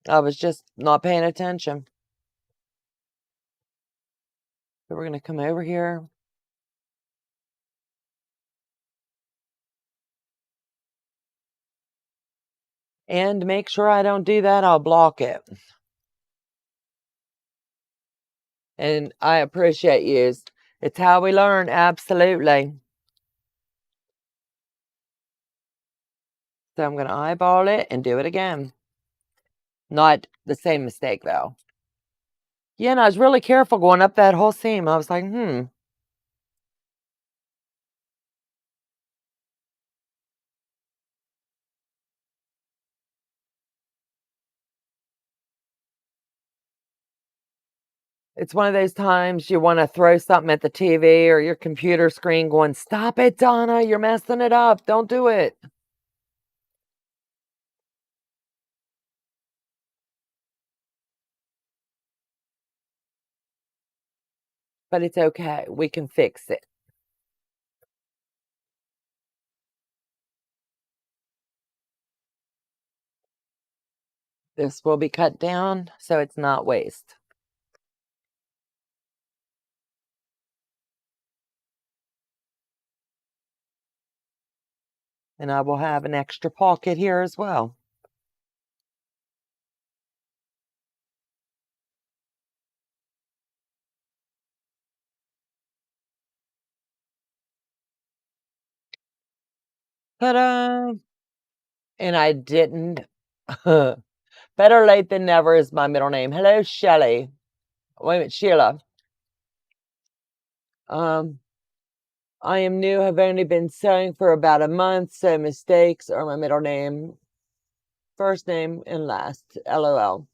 I was just not paying attention. So we're going to come over here. And make sure I don't do that, I'll block it. And I appreciate you. It's how we learn, absolutely. So I'm going to eyeball it and do it again. Not the same mistake, though. Yeah, and I was really careful going up that whole seam. I was like, It's one of those times you want to throw something at the TV or your computer screen going, stop it, Donna, you're messing it up. Don't do it. But it's okay. We can fix it. This will be cut down so it's not waste. And I will have an extra pocket here as well. Ta-da! And I didn't. Better late than never is my middle name. Hello, Shelly. Wait a minute, Sheila. I am new, have only been sewing for about a month, so mistakes are my middle name, first name, and last. LOL.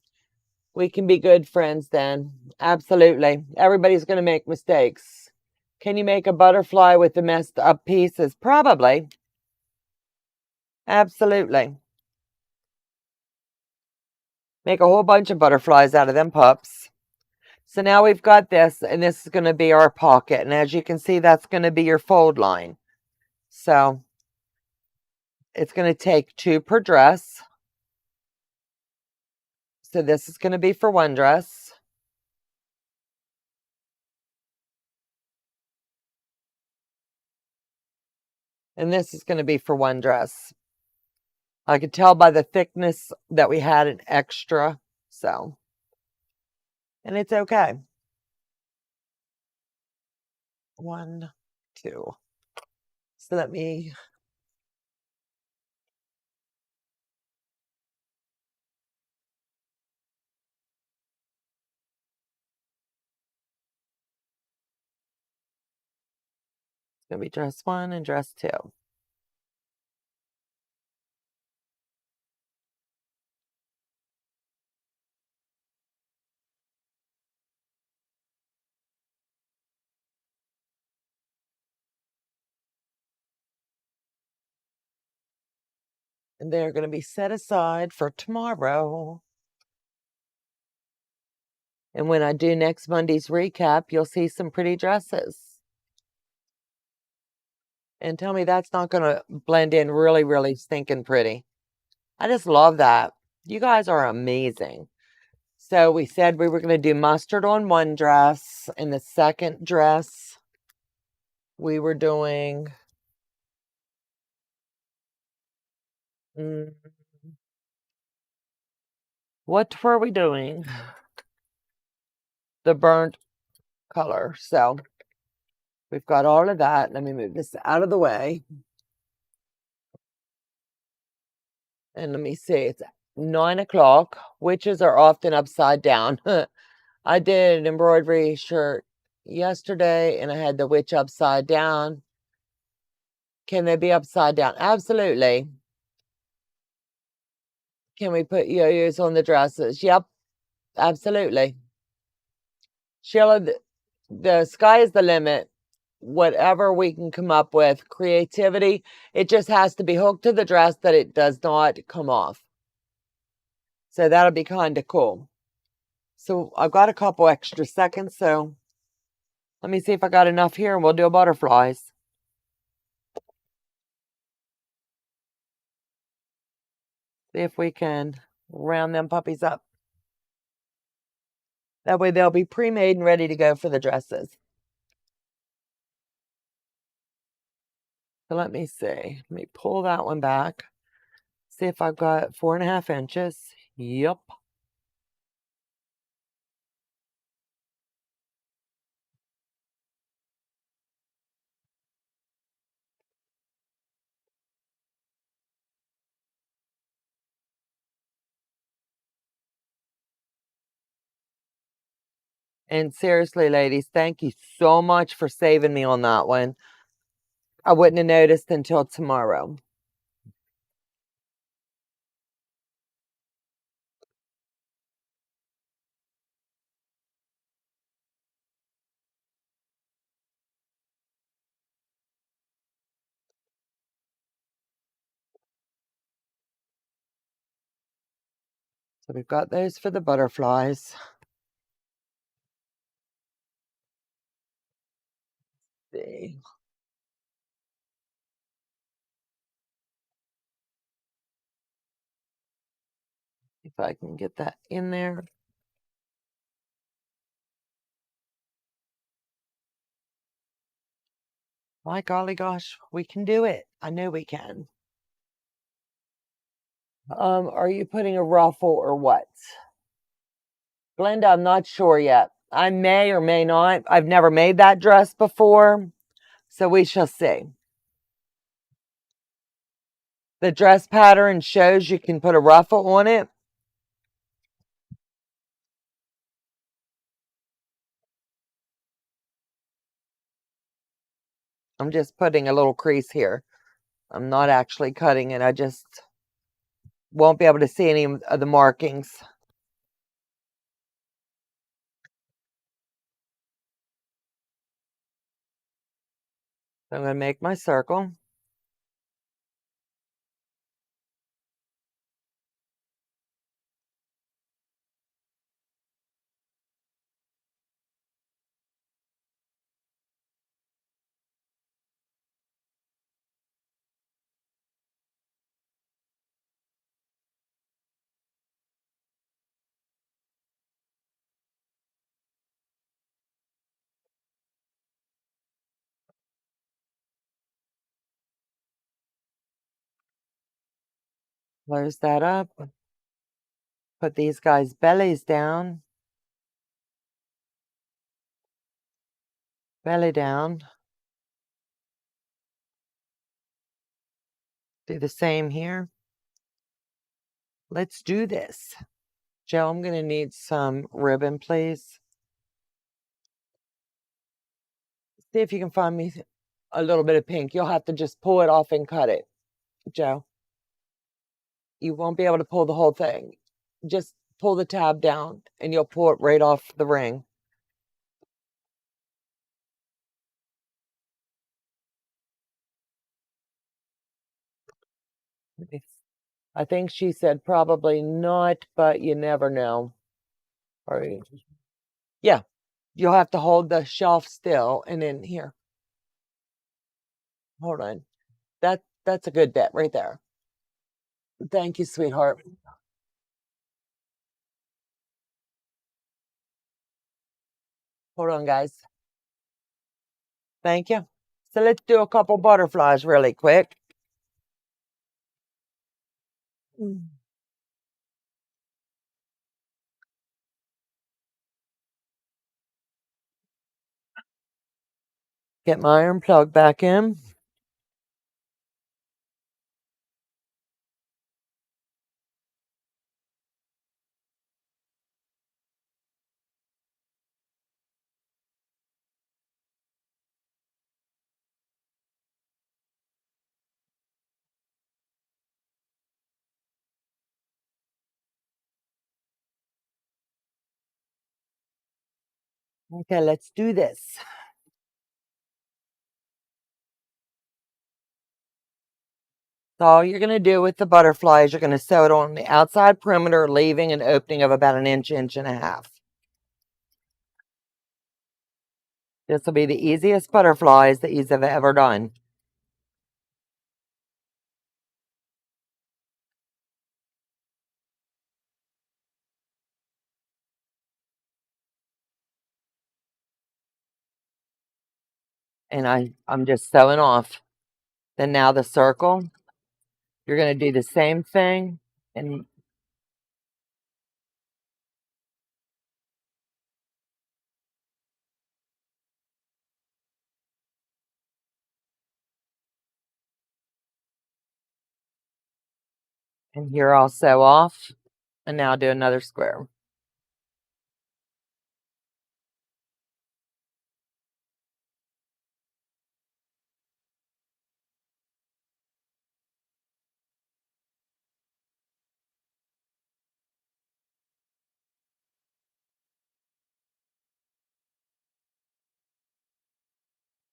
We can be good friends then. Absolutely. Everybody's going to make mistakes. Can you make a butterfly with the messed up pieces? Probably. Absolutely. Make a whole bunch of butterflies out of them pups. So now we've got this, and this is going to be our pocket. And as you can see, that's going to be your fold line. So it's going to take 2 per dress. So this is going to be for one dress. And this is going to be for one dress. I could tell by the thickness that we had an extra. So, and it's okay. 1, 2. So let me going to be dress 1 and dress 2. And they're going to be set aside for tomorrow. And when I do next Monday's recap, you'll see some pretty dresses. And tell me that's not going to blend in really, really stinking pretty. I just love that. You guys are amazing. So we said we were going to do mustard on one dress. And the second dress, we were doing... what were we doing? The burnt color. So we've got all of that. Let me move this out of the way. And let me see. It's 9 o'clock. Witches are often upside down. I did an embroidery shirt yesterday and I had the witch upside down. Can they be upside down? Absolutely. Can we put yo-yos on the dresses? Yep, absolutely. Sheila, the sky is the limit. Whatever we can come up with, creativity, it just has to be hooked to the dress that it does not come off. So that'll be kind of cool. So I've got a couple extra seconds, so let me see if I got enough here and we'll do butterflies. See if we can round them puppies up. That way they'll be pre-made and ready to go for the dresses. So let me see. Let me pull that one back. See if I've got 4.5 inches. Yep. And seriously, ladies, thank you so much for saving me on that one. I wouldn't have noticed until tomorrow. So we've got those for the butterflies. Let's see. If I can get that in there. My golly gosh, we can do it. I know we can. Are you putting a ruffle or what? Glenda, I'm not sure yet. I may or may not. I've never made that dress before, so we shall see. The dress pattern shows you can put a ruffle on it. I'm just putting a little crease here. I'm not actually cutting it. I just won't be able to see any of the markings. So I'm going to make my circle. Close that up. Put these guys' bellies down. Belly down. Do the same here. Let's do this. Joe, I'm going to need some ribbon, please. See if you can find me a little bit of pink. You'll have to just pull it off and cut it, Joe. You won't be able to pull the whole thing. Just pull the tab down and you'll pull it right off the ring. I think she said probably not, but you never know. Yeah, you'll have to hold the shelf still and in here. Hold on. That's a good bit right there. Thank you, sweetheart. Hold on, guys. Thank you. So let's do a couple butterflies really quick. Get my iron plug back in. Okay, let's do this. So all you're going to do with the butterflies, you're going to sew it on the outside perimeter, leaving an opening of about an inch, inch and a half. This will be the easiest butterflies that you've ever done. And I'm just sewing off. Then now the circle, you're going to do the same thing. And here I'll sew off. And now do another square.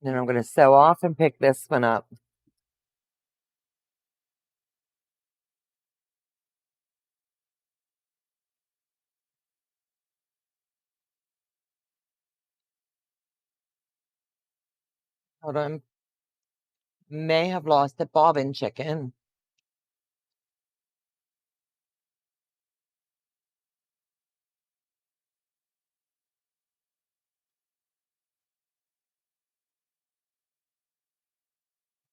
Then I'm going to sew off and pick this one up. Hold on. May have lost a bobbin chicken.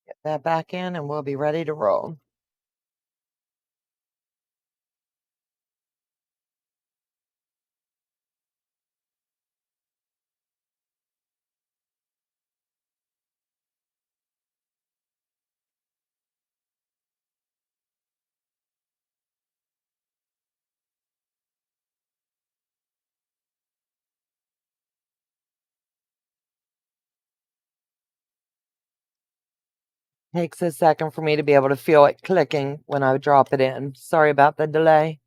Get that back in and we'll be ready to roll. Takes a second for me to be able to feel it clicking when I drop it in. Sorry about the delay.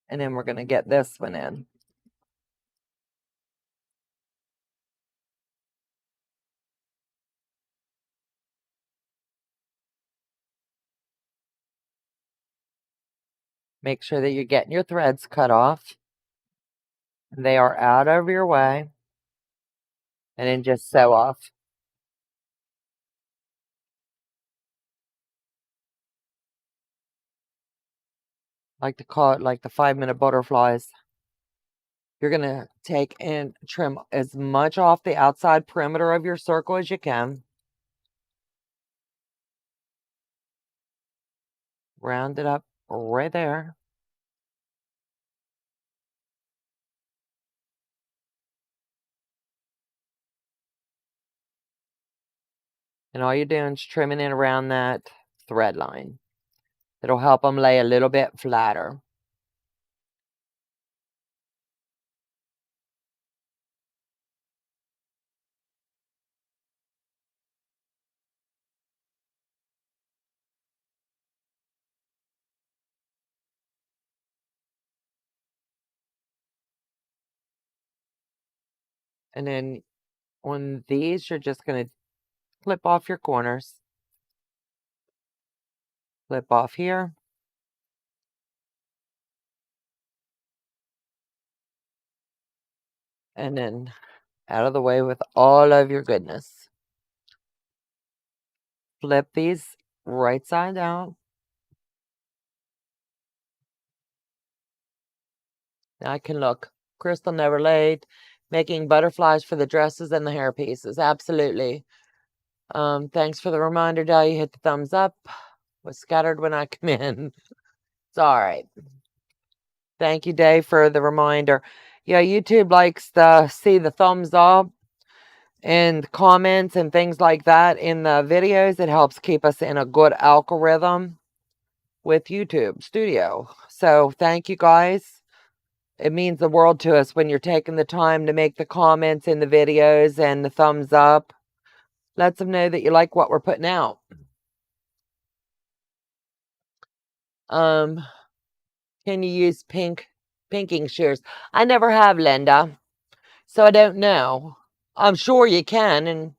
And then we're going to get this one in. Make sure that you're getting your threads cut off. They are out of your way. And then just sew off. I like to call it like the 5-minute butterflies. You're going to take and trim as much off the outside perimeter of your circle as you can. Round it up right there. And all you're doing is trimming it around that thread line. It'll help them lay a little bit flatter. And then on these, you're just going to clip off your corners. Clip off here. And then out of the way with all of your goodness. Flip these right side out. Now I can look. Crystal never laid. Making butterflies for the dresses and the hair pieces. Absolutely. Thanks for the reminder, Dahlia. Hit the thumbs up. Was scattered when I come in. It's all right. Thank you, Dave, for the reminder. Yeah, YouTube likes to see the thumbs up and comments and things like that in the videos. It helps keep us in a good algorithm with YouTube Studio. So thank you, guys. It means the world to us when you're taking the time to make the comments in the videos and the thumbs up. Lets them know that you like what we're putting out. Can you use pinking shears? I never have, Linda, so I don't know. I'm sure you can.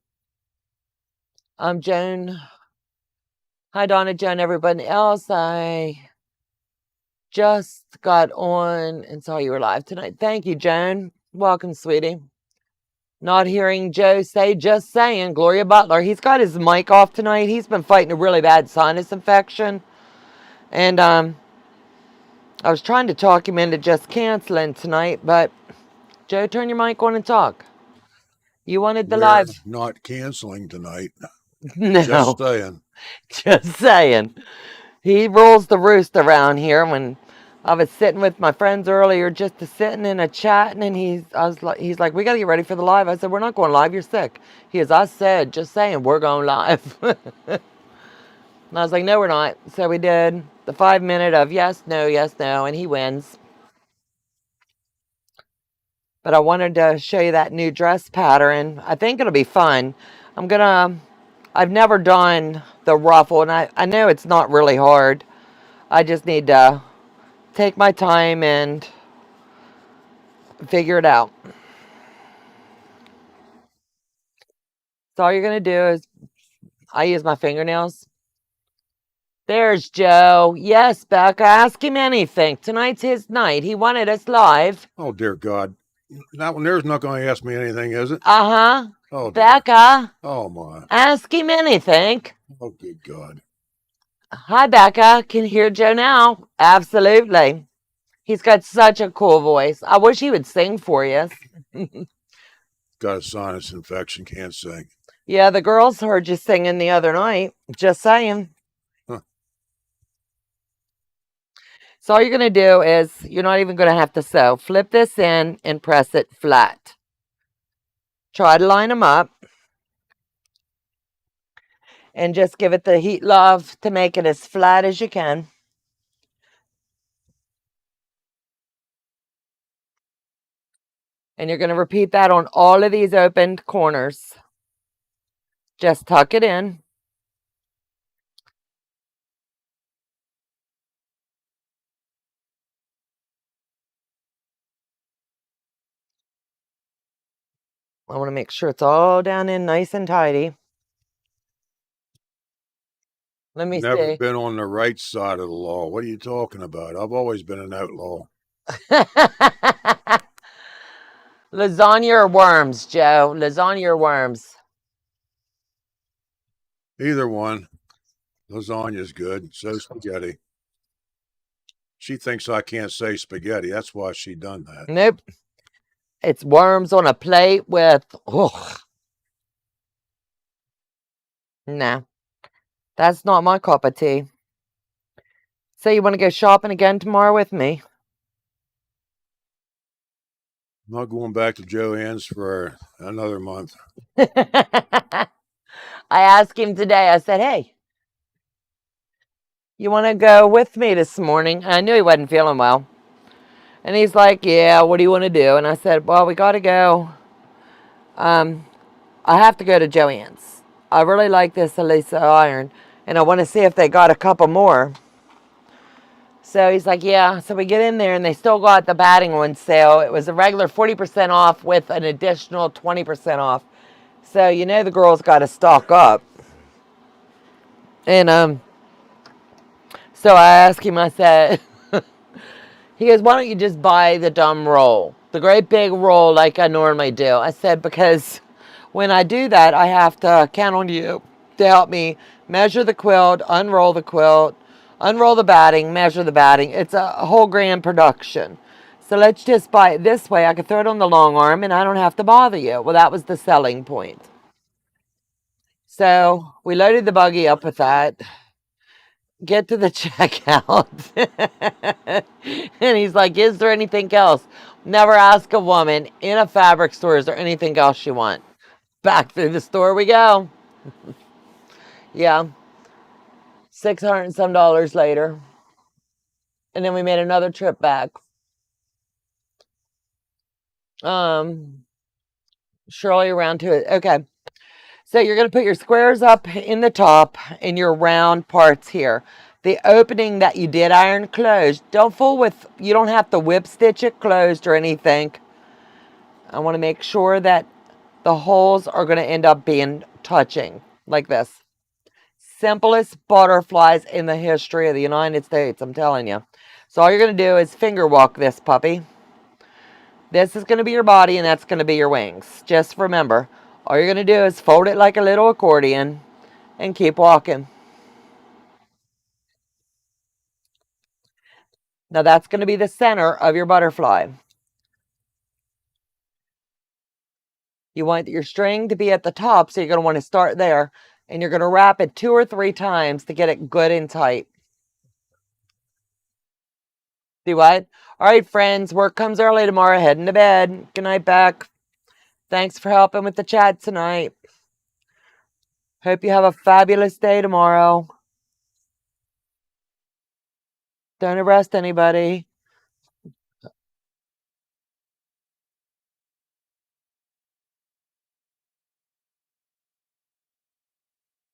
And Joan. Hi, Donna, Joan, everybody else. I just got on and saw you were live tonight. Thank you, Joan. Welcome, sweetie. Not hearing Joe say, just saying. Gloria Butler, he's got his mic off tonight. He's been fighting a really bad sinus infection. And I was trying to talk him into just canceling tonight, but Joe, turn your mic on and talk. You wanted the live. Not canceling tonight. No. Just saying. Just saying. He rules the roost around here. When I was sitting with my friends earlier, just sitting in a chat, and he's like, we got to get ready for the live. I said, we're not going live. You're sick. He goes, I said, just saying, we're going live. And I was like, no, we're not. So we did the 5 minute of yes, no, and he wins. But I wanted to show you that new dress pattern. I think it'll be fun. I've never done the ruffle, and I know it's not really hard. I just need to take my time and figure it out. So all you're going to do is, I use my fingernails. There's Joe. Yes, Becca, ask him anything. Tonight's his night. He wanted us live. Oh, dear God. That one there's not going to ask me anything, is it? Uh-huh. Oh, dear. Becca. Oh, my. Ask him anything. Oh, good God. Hi, Becca. Can hear Joe now. Absolutely. He's got such a cool voice. I wish he would sing for you. Got a sinus infection, can't sing. Yeah, the girls heard you singing the other night. Just saying. Huh. So all you're going to do is, you're not even going to have to sew. Flip this in and press it flat. Try to line them up. And just give it the heat love to make it as flat as you can. And you're going to repeat that on all of these opened corners. Just tuck it in. I want to make sure it's all down in nice and tidy. Let me Never see. been on the right side of the law. What are you talking about? I've always been an outlaw. Lasagna or worms, Joe? Lasagna or worms? Either one. Lasagna's good. So spaghetti. She thinks I can't say spaghetti. That's why she done that. Nope. It's worms on a plate with... Ugh. Nah. That's not my cup of tea. So you want to go shopping again tomorrow with me? I'm not going back to Joann's for another month. I asked him today, I said, hey, you want to go with me this morning? I knew he wasn't feeling well. And he's like, yeah, what do you want to do? And I said, well, we got to go. I have to go to Joann's. I really like this Elisa iron. And I want to see if they got a couple more. So he's like, yeah. So we get in there and they still got the batting on sale. It was a regular 40% off with an additional 20% off. So you know the girls got to stock up. And so I asked him, I said, he goes, why don't you just buy the dumb roll? The great big roll like I normally do. I said, because when I do that, I have to count on you to help me measure the quilt, unroll the batting, measure the batting. It's a whole grand production. So let's just buy it this way. I can throw it on the long arm and I don't have to bother you. Well, that was the selling point. So we loaded the buggy up with that. Get to the checkout. And he's like, is there anything else? Never ask a woman in a fabric store, is there anything else you want? Back through the store we go. Yeah. $600 and some later. And then we made another trip back. Shirley around to it. Okay. So you're going to put your squares up in the top and your round parts here. The opening that you did iron closed, don't fool with, you don't have to whip stitch it closed or anything. I want to make sure that the holes are going to end up being touching like this. Simplest butterflies in the history of the United States, I'm telling you. So all you're going to do is finger walk this puppy. This is going to be your body and that's going to be your wings. Just remember, all you're going to do is fold it like a little accordion and keep walking. Now that's going to be the center of your butterfly. You want your string to be at the top, so you're going to want to start there. And you're going to wrap it 2 or 3 times to get it good and tight. Do what? All right, friends. Work comes early tomorrow. Heading to bed. Good night, Beck. Thanks for helping with the chat tonight. Hope you have a fabulous day tomorrow. Don't arrest anybody.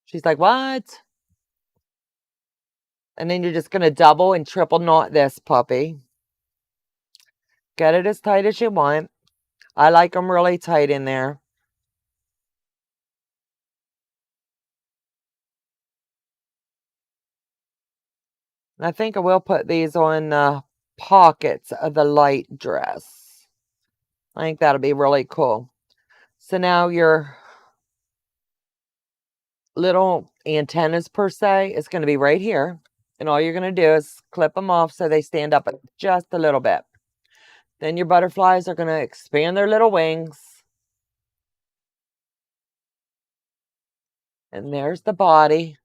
She's like, what? And then you're just going to double and triple knot this puppy. Get it as tight as you want. I like them really tight in there. And I think I will put these on the pockets of the light dress. I think that'll be really cool. So now your little antennas per se is going to be right here. And all you're going to do is clip them off so they stand up just a little bit. Then your butterflies are going to expand their little wings. And there's the body.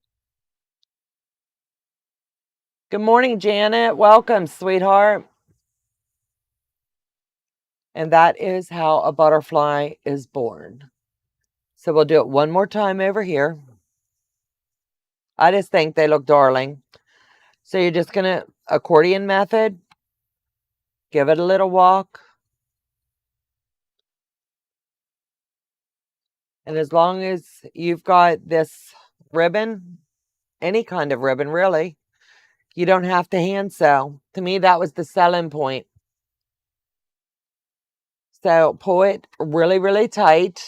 Good morning, Janet. Welcome, sweetheart. And that is how a butterfly is born. So we'll do it one more time over here. I just think they look darling. So you're just going to accordion method. Give it a little walk. And as long as you've got this ribbon, any kind of ribbon really, you don't have to hand sew. To me, that was the selling point. So pull it really, really tight.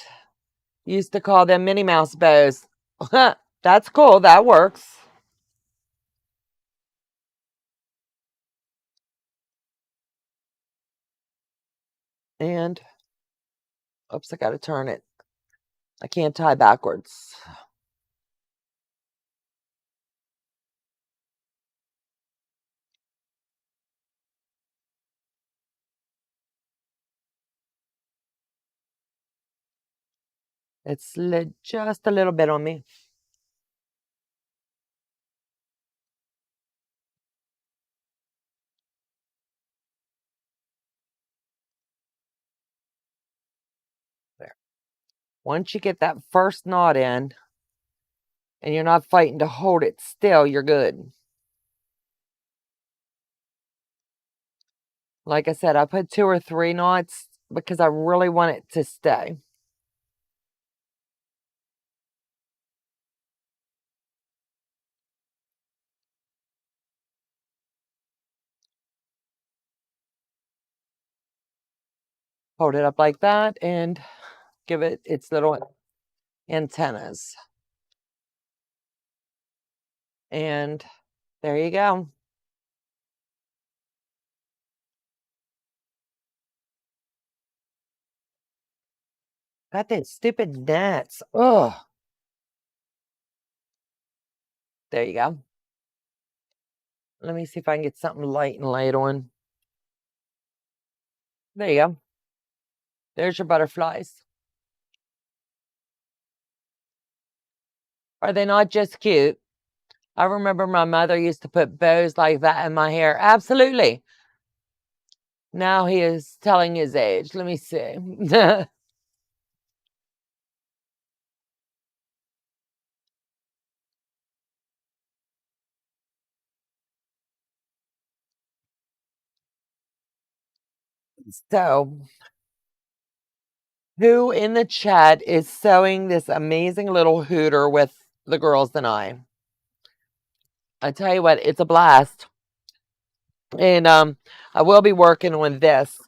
Used to call them Minnie Mouse bows. That's cool. That works. And, oops, I got to turn it. I can't tie backwards. It slid just a little bit on me. There. Once you get that first knot in, and you're not fighting to hold it still, you're good. Like I said, I put 2 or 3 knots because I really want it to stay. Hold it up like that and give it its little antennas. And there you go. Got that stupid gnats. Ugh. There you go. Let me see if I can get something light and light on. There you go. There's your butterflies. Are they not just cute? I remember my mother used to put bows like that in my hair. Absolutely. Now he is telling his age. Let me see. So, who in the chat is sewing this amazing little hooter with the girls and I? I tell you what, it's a blast. And I will be working on this,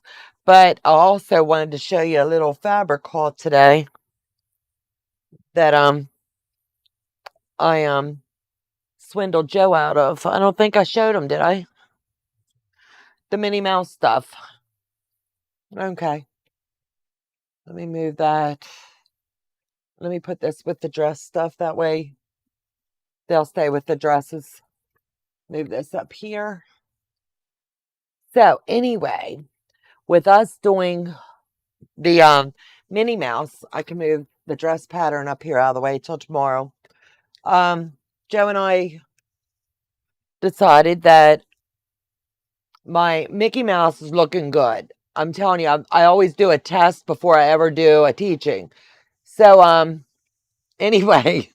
but I also wanted to show you a little fabric haul today that I swindled Joe out of. I don't think I showed him, did I? The Minnie Mouse stuff. Okay. Let me move that. Let me put this with the dress stuff. That way they'll stay with the dresses. Move this up here. So anyway, with us doing the Minnie Mouse, I can move the dress pattern up here out of the way till tomorrow. Joe and I decided that my Mickey Mouse is looking good. I'm telling you, I always do a test before I ever do a teaching. So, anyway,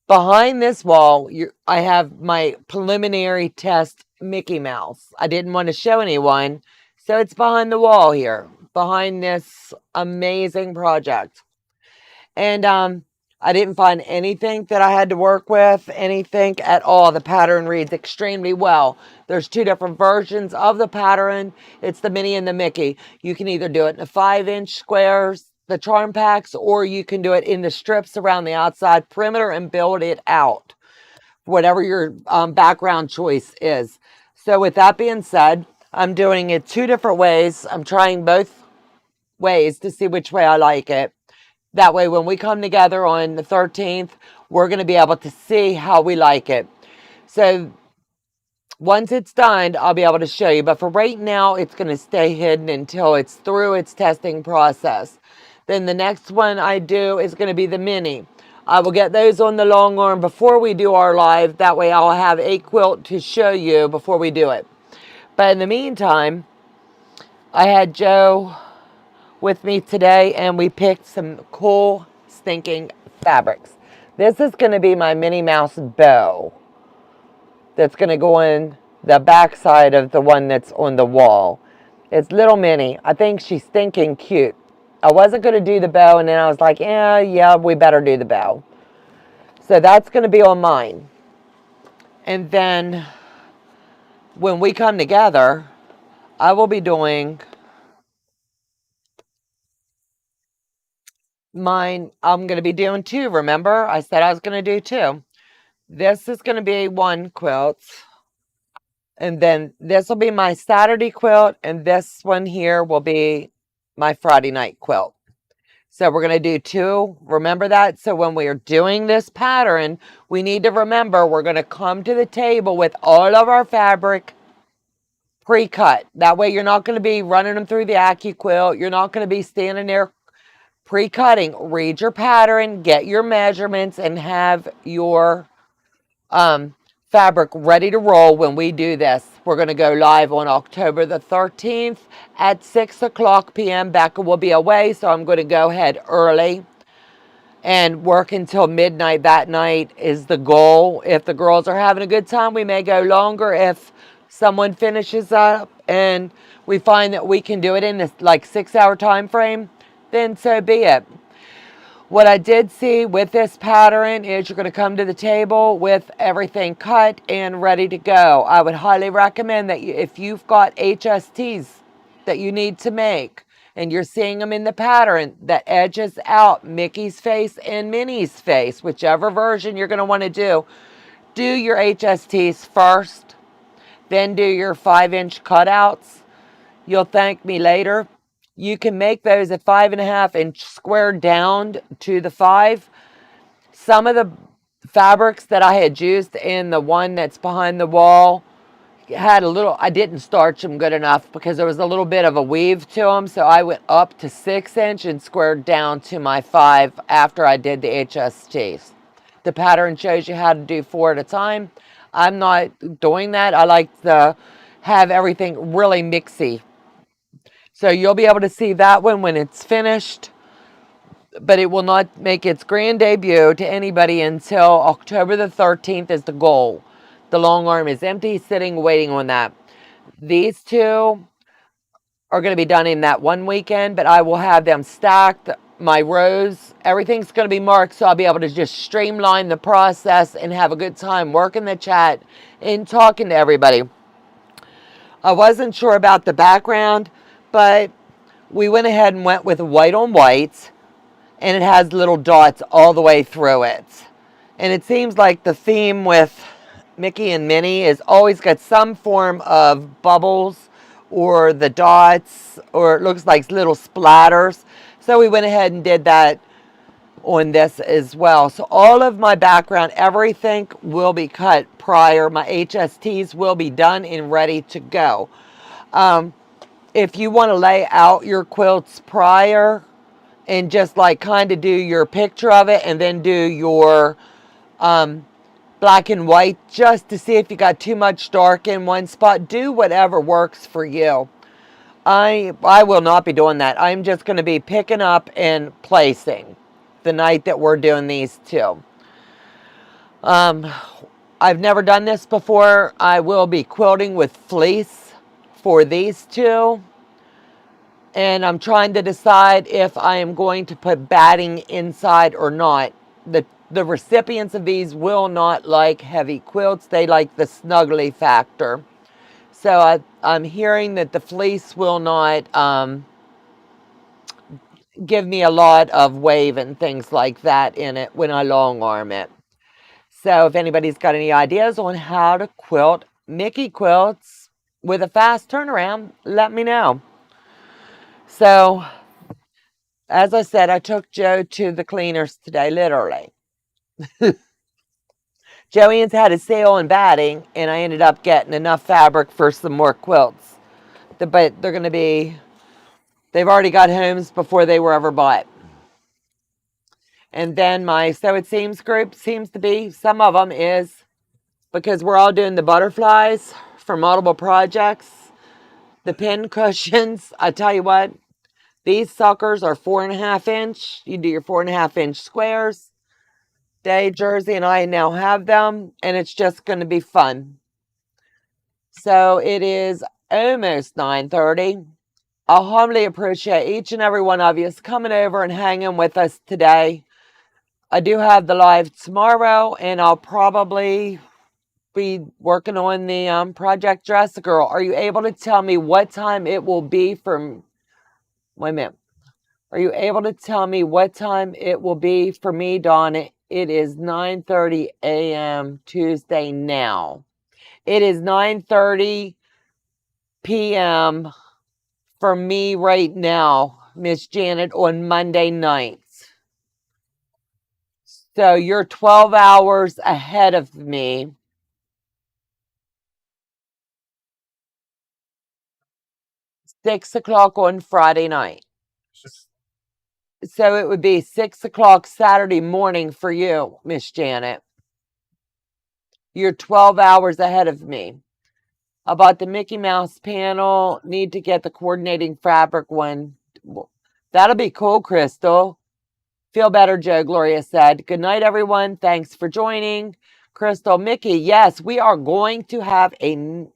behind this wall, I have my preliminary test Mickey Mouse. I didn't want to show anyone, so it's behind the wall here, behind this amazing project. And I didn't find anything that I had to work with, anything at all. The pattern reads extremely well. There's two different versions of the pattern. It's the Minnie and the Mickey. You can either do it in the 5-inch squares, the charm packs, or you can do it in the strips around the outside perimeter and build it out, whatever your background choice is. So with that being said, I'm doing it two different ways. I'm trying both ways to see which way I like it. That way, when we come together on the 13th, we're going to be able to see how we like it. So once it's done, I'll be able to show you. But for right now, it's going to stay hidden until it's through its testing process. Then the next one I do is going to be the mini. I will get those on the long arm before we do our live. That way I'll have a quilt to show you before we do it. But in the meantime, I had Joe with me today and we picked some cool stinking fabrics. This is going to be my Minnie Mouse bow that's going to go in the back side of the one that's on the wall. It's little Minnie. I think she's stinking cute. I wasn't going to do the bow, and then I was like, yeah, we better do the bow. So that's going to be on mine. And then when we come together, I will be doing mine. I'm going to be doing two. Remember, I said I was going to do two. This is going to be one quilt. And then this will be my Saturday quilt. And this one here will be my Friday night quilt. So we're going to do two. Remember that? So when we are doing this pattern, we need to remember we're going to come to the table with all of our fabric pre-cut. That way you're not going to be running them through the AccuQuilt. You're not going to be standing there pre-cutting. Read your pattern, get your measurements, and have your fabric ready to roll when we do this. We're going to go live on October the 13th at 6 o'clock p.m. Becca will be away, so I'm going to go ahead early and work until midnight that night is the goal. If the girls are having a good time, we may go longer. If someone finishes up and we find that we can do it in this like 6-hour time frame, then so be it. What I did see with this pattern is you're going to come to the table with everything cut and ready to go. I would highly recommend that if you've got HSTs that you need to make, And you're seeing them in the pattern that edges out Mickey's face and Minnie's face, whichever version you're going to want to do. Do your HSTs first, then do your 5-inch cutouts. You'll thank me later. You can make those at 5.5-inch square down to the 5. Some of the fabrics that I had used in the one that's behind the wall had a little, I didn't starch them good enough because there was a little bit of a weave to them. So I went up to 6-inch and squared down to my 5 after I did the HSTs. The pattern shows you how to do 4 at a time. I'm not doing that. I like to have everything really mixy. So you'll be able to see that one when it's finished, but it will not make its grand debut to anybody until October the 13th is the goal. The long arm is empty, sitting, waiting on that. These two are going to be done in that one weekend, but I will have them stacked. My rows, everything's going to be marked, so I'll be able to just streamline the process and have a good time working the chat and talking to everybody. I wasn't sure about the background, but we went ahead and went with white on white, and it has little dots all the way through it. And it seems like the theme with Mickey and Minnie is always got some form of bubbles or the dots, or it looks like little splatters. So we went ahead and did that on this as well. So all of my background, everything will be cut prior. My HSTs will be done and ready to go. If you want to lay out your quilts prior and just like kind of do your picture of it and then do your black and white just to see if you got too much dark in one spot, do whatever works for you. I will not be doing that. I'm just going to be picking up and placing the night that we're doing these two. I've never done this before. I will be quilting with fleece for these two. And I'm trying to decide if I am going to put batting inside or not. The recipients of these will not like heavy quilts. They like the snuggly factor. So I'm hearing that the fleece will not give me a lot of wave and things like that in it when I long arm it. So if anybody's got any ideas on how to quilt Mickey quilts with a fast turnaround, let me know. So, as I said, I took Joe to the cleaners today, literally. Joanne's had a sale on batting, and I ended up getting enough fabric for some more quilts. But they're going to be, they've already got homes before they were ever bought. And then my Sew It Seams group seems to be, some of them is, because we're all doing the butterflies for multiple projects. The pin cushions, I tell you what, these suckers are 4.5-inch. You do your 4.5-inch squares. Day, Jersey, and I now have them, and it's just going to be fun. So it is almost 9:30. I humbly appreciate each and every one of you coming over and hanging with us today. I do have the live tomorrow, and I'll probably be working on the Project Dress Girl. Are you able to tell me what time it will be from... Wait a minute. Are you able to tell me what time it will be for me, Donna? It is 9:30 a.m. Tuesday now. It is 9:30 p.m. for me right now, Miss Janet, on Monday nights. So you're 12 hours ahead of me. Six o'clock on Friday night. So it would be 6 o'clock Saturday morning for you, Miss Janet. You're 12 hours ahead of me. I bought the Mickey Mouse panel. Need to get the coordinating fabric one. That'll be cool, Crystal. Feel better, Joe, Gloria said. Good night, everyone. Thanks for joining. Crystal, Mickey, yes, we are going to have a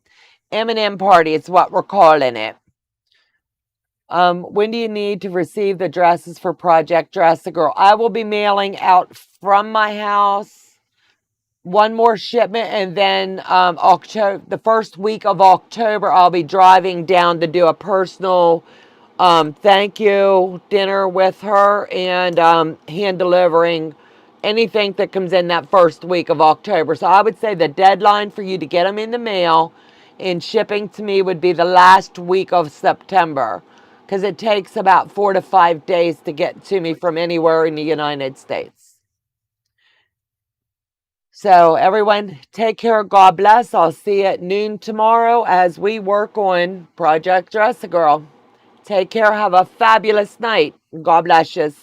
M&M party. It's what we're calling it. When do you need to receive the dresses for Project Dress a Girl? I will be mailing out from my house one more shipment, and then October, the first week of October, I'll be driving down to do a personal Thank you dinner with her and hand delivering anything that comes in that first week of October. So I would say the deadline for you to get them in the mail and shipping to me would be the last week of September, because it takes about 4 to 5 days to get to me from anywhere in the United States. So everyone, take care. God bless. I'll see you at noon tomorrow as we work on Project Dress a Girl. Take care. Have a fabulous night. God bless you.